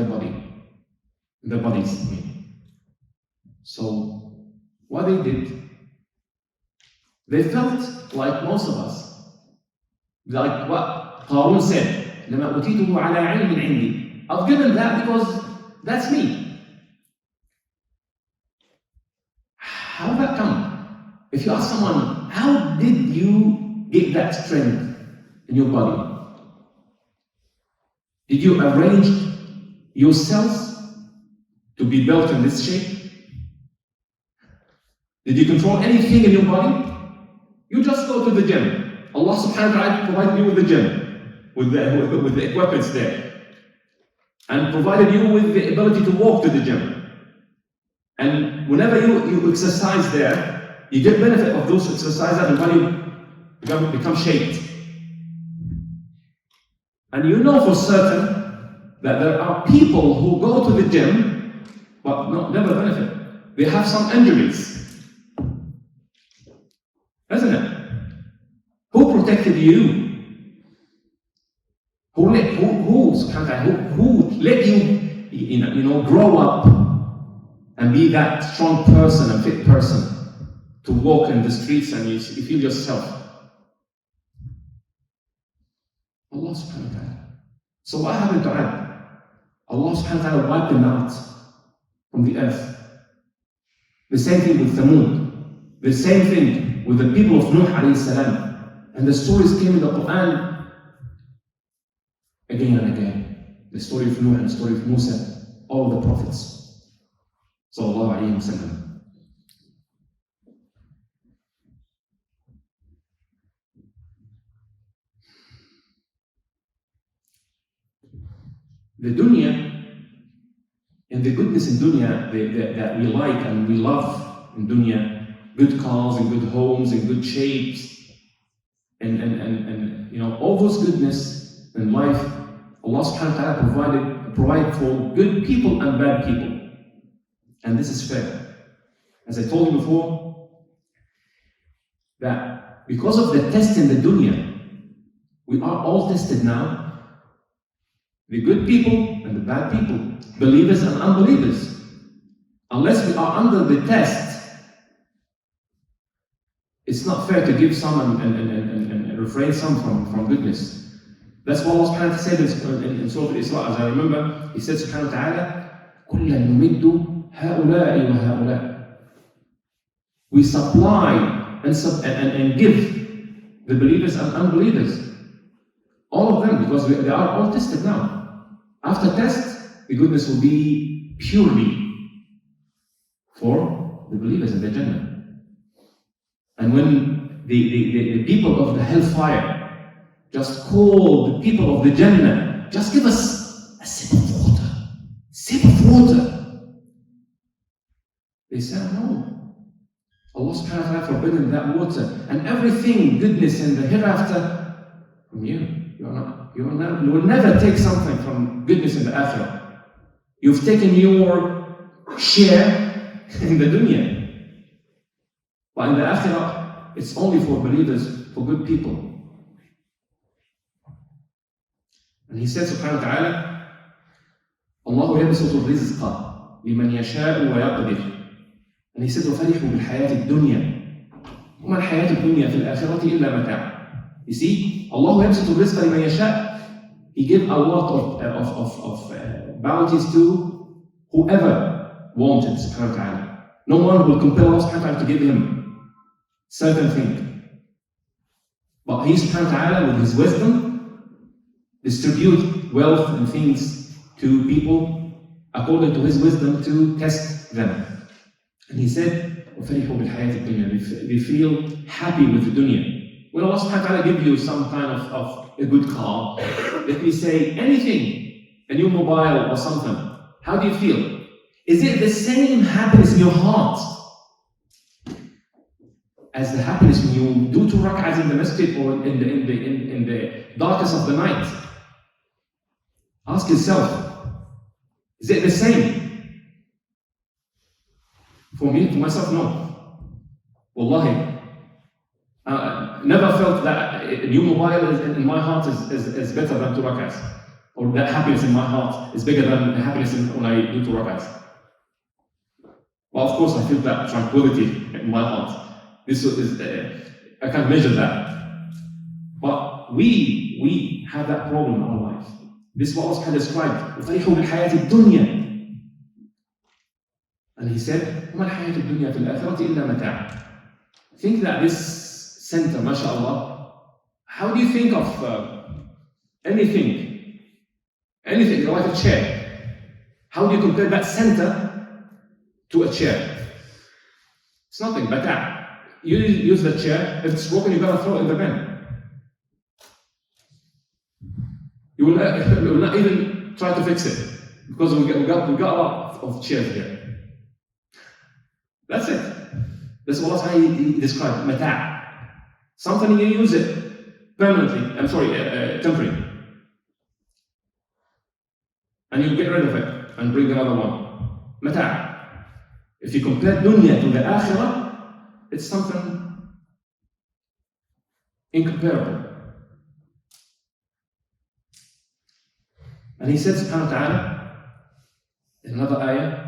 their bodies. So, what they did, they felt like most of us, like what Qarun said, لَمَا أُوتِيتُهُ عَلَىٰ عِلْمٍ عِنْدِي. I've given that because that's me. How did that come? If you ask someone, how did you get that strength in your body? Did you arrange yourself to be built in this shape? Did you control anything in your body? You just go to the gym. Allah subhanahu wa ta'ala provided you with the gym, with the equipment there, and provided you with the ability to walk to the gym. And whenever you exercise there, you get benefit of those exercises and your body become shaped. And you know for certain that there are people who go to the gym but never benefit. They have some injuries. Isn't it? Who protected you? Who let you grow up and be that strong person and fit person to walk in the streets and you feel yourself? Allah subhanahu wa ta'ala. So what happened to Ad? Allah subhanahu wa ta'ala wiped them out from the earth. The same thing with Thamud. The same thing with the people of Nuh alayhi salam. And the stories came in the Quran again and again. The story of Nuh and the story of Musa, all the prophets. Sallallahu alayhi wa sallam. the dunya and the goodness in dunya that we like and we love in dunya, good cars and good homes and good shapes, and all those goodness in life, Allah subhanahu wa ta'ala provide for good people and bad people. And this is fair. As I told you before, that because of the test in the dunya, we are all tested now. The good people and the bad people, believers and unbelievers. Unless we are under the test, it's not fair to give some and refrain some from goodness. That's what Allah subhanahu wa ta'ala said in Surah Al-Isra. As I remember, He said subhanahu wa ta'ala, كُلًّا نُمِدُّ هَؤُلَاءِ وَهَؤُلَاءِ. We supply and give the believers and unbelievers. All of them, because they are all tested now. After test, the goodness will be purely for the believers in the Jannah. And when the people of the hellfire just call the people of the Jannah, just give us a sip of water. They say, no. Allah subhanahu wa ta'ala forbidden that water and everything goodness in the hereafter from you. You will never take something from goodness in the akhirah. You've taken your share in the dunya. But in the akhirah, it's only for believers, for good people. And He said subhanahu wa ta'ala, Allah yabsutu rizqa liman yasha'u wa yaqdir. And He said, وَفَرِحُوا بِالْحَيَاةِ الدُّنْيَا وَمَا الْحَيَاةُ الدُّنْيا فِي الْآخِرَةِ إِلَّا مَتَاعٌ. You see, Allah yabsutu rizqa liman yasha'. He gave a lot of bounties to whoever wanted, subhanahu wa ta'ala. No one will compel Allah subhanahu wa ta'ala to give him certain thing. But He subhanahu wa ta'ala, with His wisdom, distribute wealth and things to people according to His wisdom to test them. And He said, وَفَرِحُوا بِالْحَيَاةِ الدُّنْيَا. They feel happy with the dunya. When Allah subhanahu wa ta'ala give you some kind of a good car, let me say anything, a new mobile or something, how do you feel? Is it the same happiness in your heart as the happiness when you do 2 rak'ahs in the masjid or in the darkness of the night? Ask yourself, is it the same? For me, for myself, no. Wallahi. Never felt that a new mobile in my heart is better than 2 rak'ahs. Or that happiness in my heart is bigger than the happiness when I do 2 rak'ahs. Well, of course, I feel that tranquility in my heart. This is, I can't measure that. But we have that problem in our life. This is what Allah described. وَفَرِحُوا بِالْحَيَاةِ الدُّنْيَا. And He said, وَمَا الْحَيَاةُ الدُّنْيا فِي الْآخِرَةِ إِلَّا مَتَاعٌ. Think that this center, mashallah, how do you think of anything like a chair? How do you compare that center to a chair? It's nothing but that. You use the chair, if it's broken, you gotta throw it in the bin. You will not even try to fix it because we got a lot of chairs here. That's it. That's what He described, mata'. Something you use it permanently, temporary. And you get rid of it and bring another one. Mata'. If you compare dunya to the akhirah, it's something incomparable. And He said subhanahu wa ta'ala in another ayah,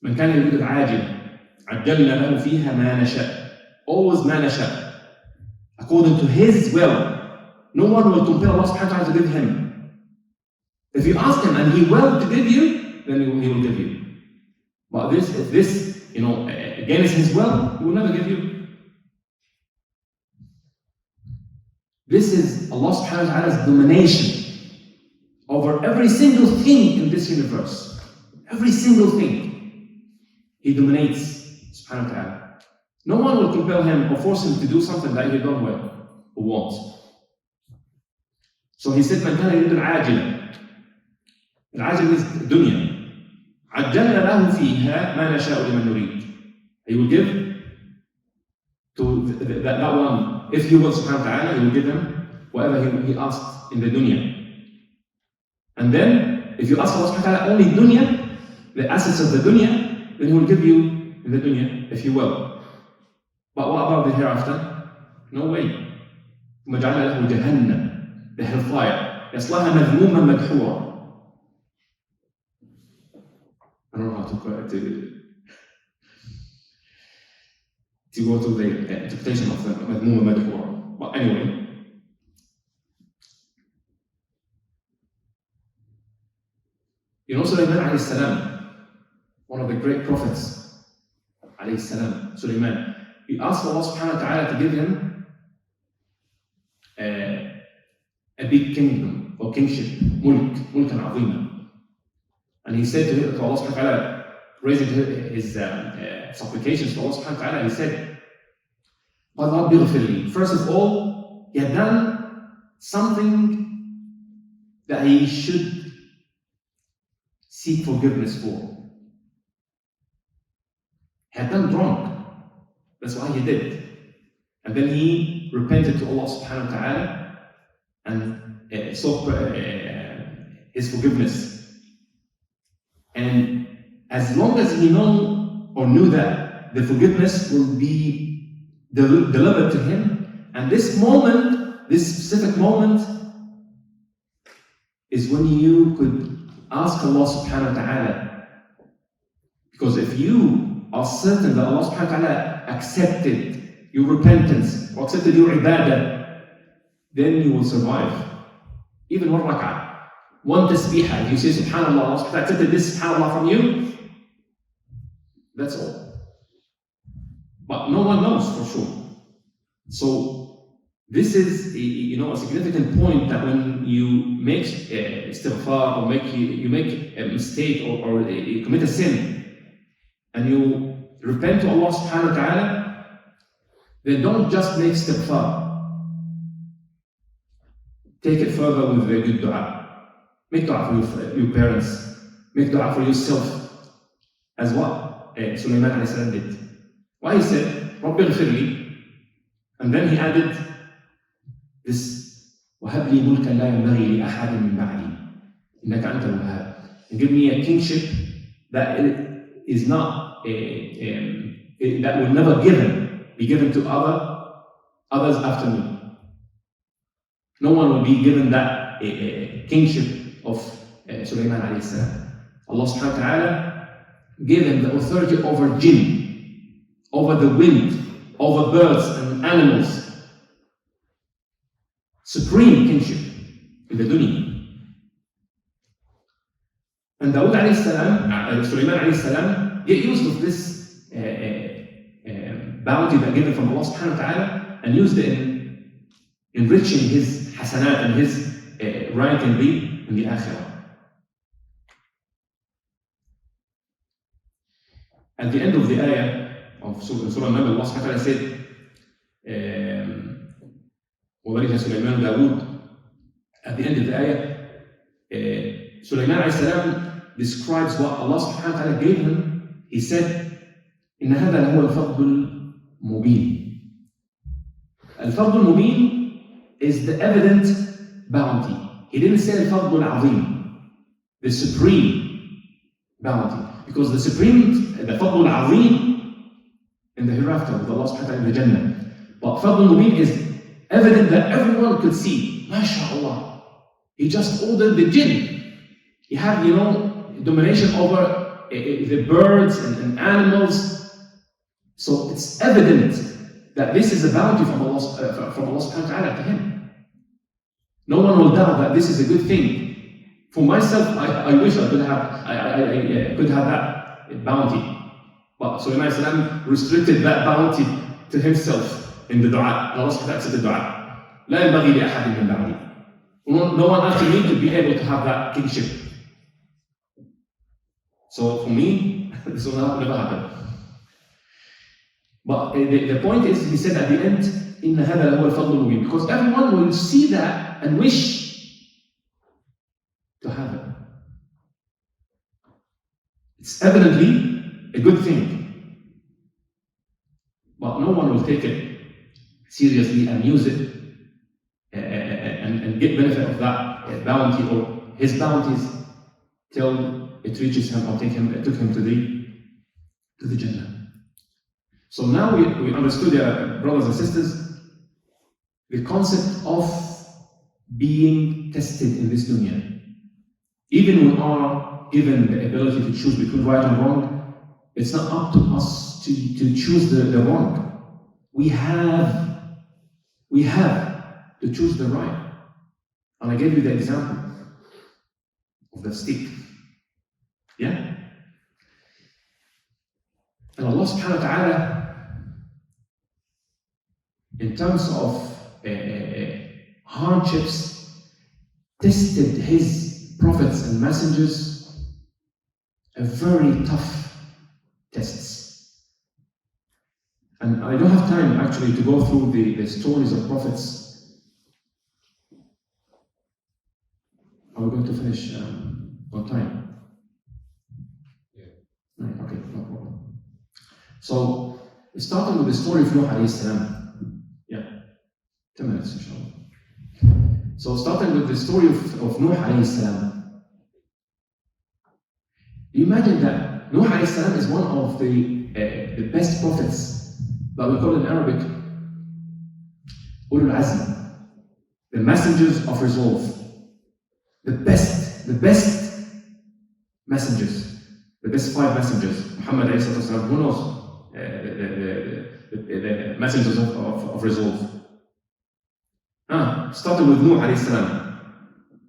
من كان يريد العاجل عجلنا له فيها ما نشاء. Always ما نشاء. According to His will. No one will compel Allah subhanahu wa ta'ala to give him. If you ask Him and He will to give you, then He will give you. But if this, against His will, He will never give you. This is Allah subhanahu wa ta'ala's domination over every single thing in this universe. Every single thing. He dominates subhanahu wa ta'ala. No one will compel Him or force Him to do something that He don't want or wants. So He said, من كان يريد العاجلة. العاجل means dunya. عجلنا له فيها ما نشاء لمن نريد. He will give to that one, if he will subhanahu wa ta'ala, he will give him whatever he asked in the dunya. And then, if you ask Allah subhanahu wa ta'ala only dunya, the assets of the dunya, then he will give you in the dunya, if you will. But what about the hereafter? No way. ثم جعلنا له جهنم, the hellfire, يصلاها مذموما مدحورا. I don't know how to go to the interpretation of the مذموما مدحورا. But anyway, you know Sulaiman alayhi salam, one of the great prophets alayhi salam, Sulaiman, he asked Allah subhanahu wa ta'ala to give him a big kingdom or kingship, mulkan azima. And he said to Allah subhanahu wa ta'ala, raising his supplications to Allah subhanahu wa ta'ala, he said, first of all, he had done something that he should seek forgiveness for. He had done wrong. That's why he did. And then he repented to Allah subhanahu wa ta'ala and sought his forgiveness. And as long as he knew that the forgiveness will be delivered to him, and this moment, this specific moment, is when you could ask Allah subhanahu wa ta'ala. Because if you are certain that Allah subhanahu wa ta'ala accepted your repentance or accepted your ibadah, then you will survive. Even one rak'ah, one tasbihah, if you say subhanallah, Allah subhanahu wa ta'ala accepted this subhanallah from you, that's all. But no one knows for sure. So this is a significant point, that when you make istighfar or you make a mistake or you commit a sin and you repent to Allah subhanahu wa ta'ala, then don't just make istighfar. Take it further with a good dua. Make dua for your parents. Make dua for yourself. As what Sulaiman alayhi salam did. Why he said, Rabbi ghfirli, and then he added this, وَهَبْ لِي مُلْكًا لَا يَنْبَغِي لِأَحَدٍ مِّن بَعْدِي إِنَّكَ أَنْتَ الْوَهَّابُ. And give me a kingship that is not that will never be given to others after me. No one will be given that kingship of Sulaiman alayhi salam. Allah subhanahu wa ta'ala gave him the authority over jinn, over the wind, over birds and animals. Supreme kingship in the dunya. And Dawood alayhi salam, Sulaiman alayhi salam, get used of this bounty that given from Allah subhanahu wa ta'ala, and used it in enriching his hasanat and his rank in the akhirah. At the end of the ayah of Surah An-Naml, Allah subhanahu wa ta'ala said, وَبَرِكَ سُلَيْمَانُ دَاوُودَ. At the end of the ayah, Sulaiman alayhi salam describes what Allah subhanahu wa ta'ala gave him. He said, إِنَّ هَذَا لَهُوَ الْفَضْلُ الْمُبِينُ. Al-Fadl al-Mubin is the evident bounty. He didn't say Al-Fadl al-Azim, the supreme bounty. Because the Fadl al-Azim in the hereafter with Allah subhanahu wa ta'ala in the Jannah. But Fadl al-Mubin is evident that everyone could see. MashaAllah. He just ordered the jinn. He had, domination over the birds and animals. So it's evident that this is a bounty from Allah subhanahu wa ta'ala to him. No one will doubt that this is a good thing. For myself, I wish I could have that bounty. But Sulaiman alayhi salam restricted that bounty to himself in the dua. Allah subhanahu wa ta'ala accepted the dua. لا ينبغي لأحد من بعدي. No one after me could be able to have that kingship. So for me, this will never happen. But the point is, he said at the end, إِنَّ هَذَا لَهُوَ الْفَضْلُ الْمُبِينُ. Because everyone will see that and wish to have it. It's evidently a good thing. But no one will take it seriously and use it and get benefit of that bounty or his bounties till it reaches him or it took him to the Jannah. So now we understood, brothers and sisters, the concept of being tested in this dunya. Even when we are given the ability to choose between right and wrong, it's not up to us to choose the wrong. We have to choose the right. And I gave you the example of the stick. Yeah? And Allah subhanahu wa ta'ala, in terms of hardships, tested his prophets and messengers a very tough tests. And I don't have time actually to go through the stories of prophets. Are we going to finish on time? Yeah. Right, okay, no problem. So, starting with the story of Nuh alayhi salam. Yeah, 10 minutes inshallah. So, starting with the story of Nuh alayhi salam. You imagine that Nuh alayhi salam is one of the best prophets that we call in Arabic Ulul Azm, the messengers of resolve. The best messengers, the best 5 messengers. Muhammad alayhi salam, who knows the messengers of resolve. Starting with Nuh alayhi salam,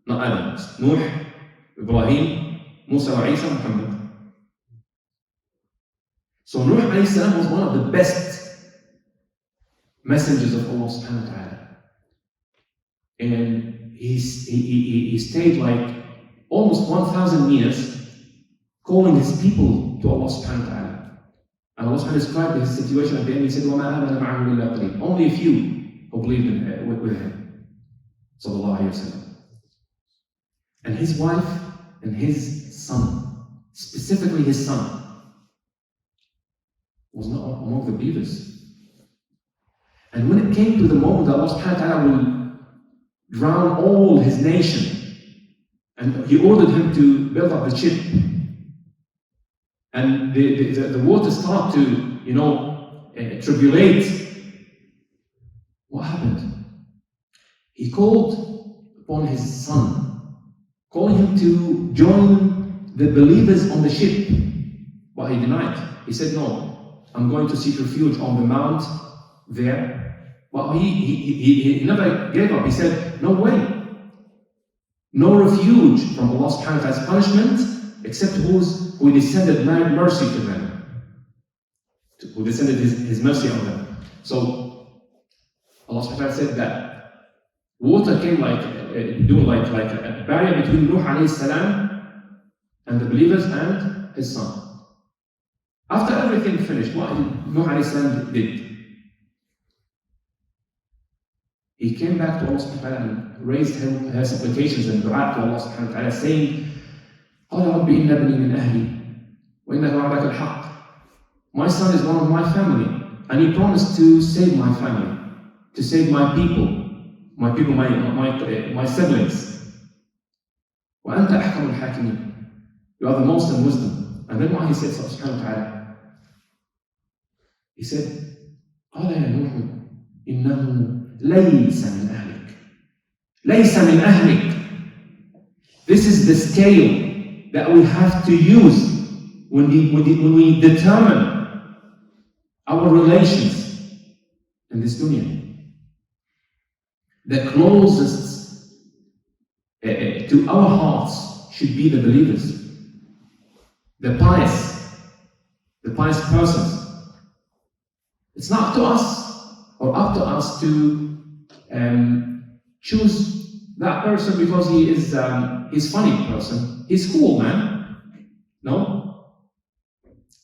not Adam. Nuh, Ibrahim, Musa, Isa, Muhammad. So Nuh alayhi salam was one of the best messengers of Allah subhanahu wa ta'ala. And he stayed like almost 1,000 years calling his people to Allah subhanahu wa ta'ala. And Allah subhanahu wa ta'ala described his situation at the end. He said, وَمَا آمَنَ مَعَهُ إِلَّا قَلِيلٌ. Only a few who believed with him. Sallallahu alayhi wa sallam. And his wife and his son, specifically his son, was not among the believers. And when it came to the moment that Allah subhanahu wa ta'ala will drown all his nation, and he ordered him to build up the ship, and the water start to, tribulate, what happened? He called upon his son, calling him to join the believers on the ship, but he denied. He said, no, I'm going to seek refuge on the mount there. But he never gave up. He said, no way. No refuge from Allah subhanahu wa ta'ala's punishment except who descended mercy to them. Who descended his mercy on them. So Allah subhanahu wa ta'ala said that water came like a barrier between Nuh alayhi salam and the believers and his son. After everything finished, what Nuh alayhi salam did? He came back to Allah subhanahu wa ta'ala and raised her supplications and dua to Allah subhanahu wa ta'ala, saying, قَالَ رَبِّ إِنَّ ابْنِي مِنْ أَهْلِي وَإِنَّكَ وَعْدَكَ الْحَقِّ. My son is one of my family, and he promised to save my family, to save my people, my siblings. وَأَنْتَ أَحْكَمُ الْحَاكِمِينَ. You are the most in wisdom. And then what he said, subhanahu wa ta'ala, he said, قَالَ يَا نُوحُ إِنَّهُ ليس من أهلك. ليس من أهلك. This is the scale that we have to use when we determine our relations in this dunya. The closest to our hearts should be the believers, the pious persons. It's not up to us or up to us to choose that person because he's funny person. He's cool, man. No?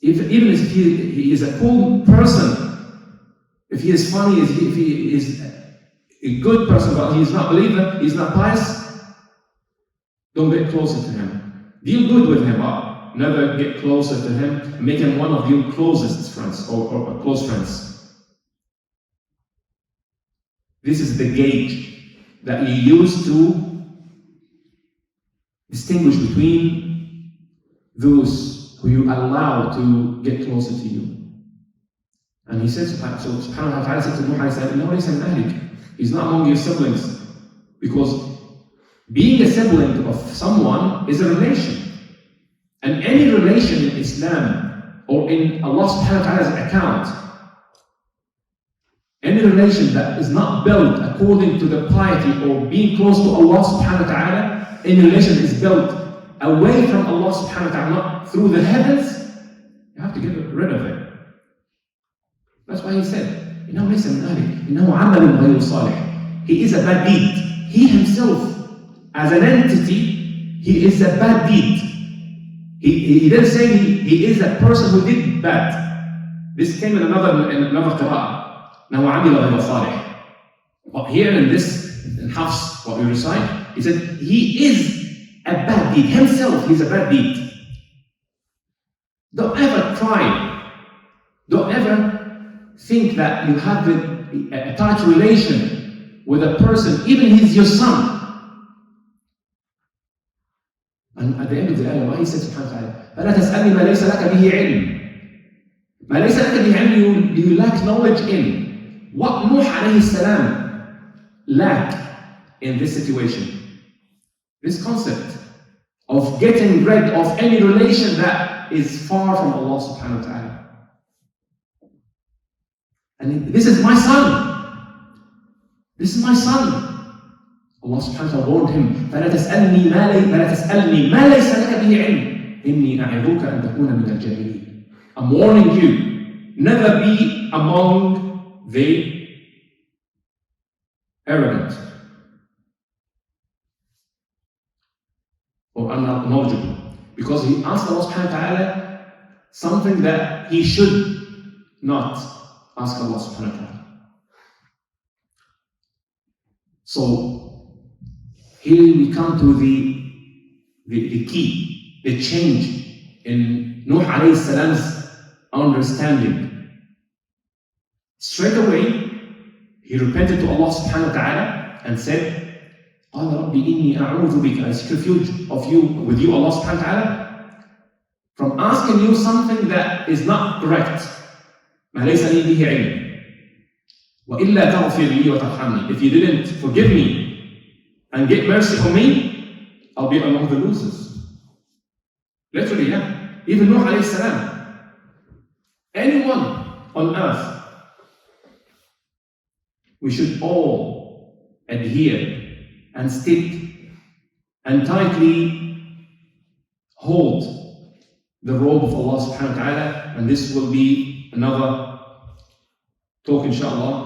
Even if he is a cool person, if he is funny, if he is a good person, but he's not believer, he's not pious, don't get closer to him. Deal good with him. Never get closer to him. Make him one of your closest friends or close friends. This is the gauge that you use to distinguish between those who you allow to get closer to you. And he said, subhanahu wa ta'ala said to Nuh alayhi salam, "No, laysa min ahlik." He's not among your siblings. Because being a sibling of someone is a relation. And any relation in Islam or in Allah subhanahu wa ta'ala's account, any relation that is not built according to the piety or being close to Allah subhanahu wa ta'ala, any relation is built away from Allah subhanahu wa ta'ala, not through the heavens, you have to get rid of it. That's why he said, إنه ليس من أهلك إنه عمل غير صالح. He is a bad deed. He himself, as an entity, he is a bad deed. He didn't say he is a person who did bad. This came in another qira'ah. إنه عمل غير صالح. But here in this, in Hafs, what we recite, he said he is a bad deed. Himself, he's a bad deed. Don't ever try. Don't ever think that you have a tight relation with a person, even he's your son. And at the end of the ayah, why he said subhanahu wa ta'ala, فَلَا تَسْأَلْنِي مَا لَيْسَ لَكَ بِهِ عِلْمٍ. مَا لَيْسَ لَكَ بِهِ عِلْمٍ, you lack knowledge in. What Nuh alayhi salam lacked in this situation? This concept of getting rid of any relation that is far from Allah subhanahu wa ta'ala. And this is my son. This is my son. Allah subhanahu wa ta'ala warned him, فَلَا تَسْأَلْنِي مَا لَيْسَ لَكَ بِهِ عِلْمٍ إِنِّي أَعِظُكَ أَن تَكُونَ مِنَ الْجَاهِلِينَ. I'm warning you, never be among the arrogant or unknowledgeable. Because he asked Allah subhanahu wa ta'ala something that he should not ask Allah subhanahu wa ta'ala. So here we come to the key, the change in Nuh alayhi salam's understanding. Straight away, he repented to Allah subhanahu wa ta'ala and said, قال رب إني أعوذ بك, I seek refuge with you, Allah subhanahu wa ta'ala, from asking you something that is not correct. ما ليس لي به علم وإلا تغفر لي وترحمني. If you didn't forgive me and get mercy on me, I'll be among the losers. Literally, yeah. Even Nuh alayhi salam. Anyone on earth, we should all adhere and stick and tightly hold the robe of Allah subhanahu wa ta'ala, and this will be another talk inshallah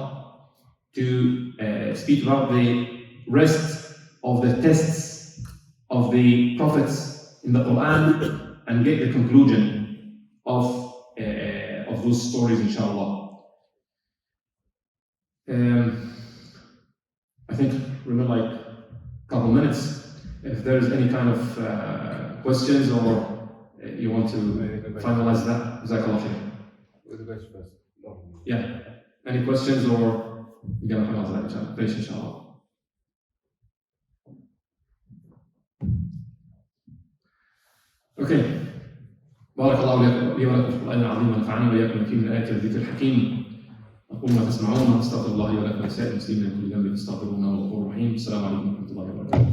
to speak about the rest of the tests of the prophets in the Quran and get the conclusion of those stories inshallah. I think we're like a couple minutes. If there is any kind of questions or you want to finalize that, Jazakallah khair. Yeah. Any questions or you're gonna finalize that inshallah. Okay. بارك الله لي ولكم في القرآن العظيم ونفعني وإياكم فيه من آيات الذكر الحكيم. أقول ما تسمعون واستغفر الله ولكم ولسائر المسلمين من كل ذنب فاستغفروه إنه هو الغفور الرحيم. السلام عليكم ورحمة الله وبركاته.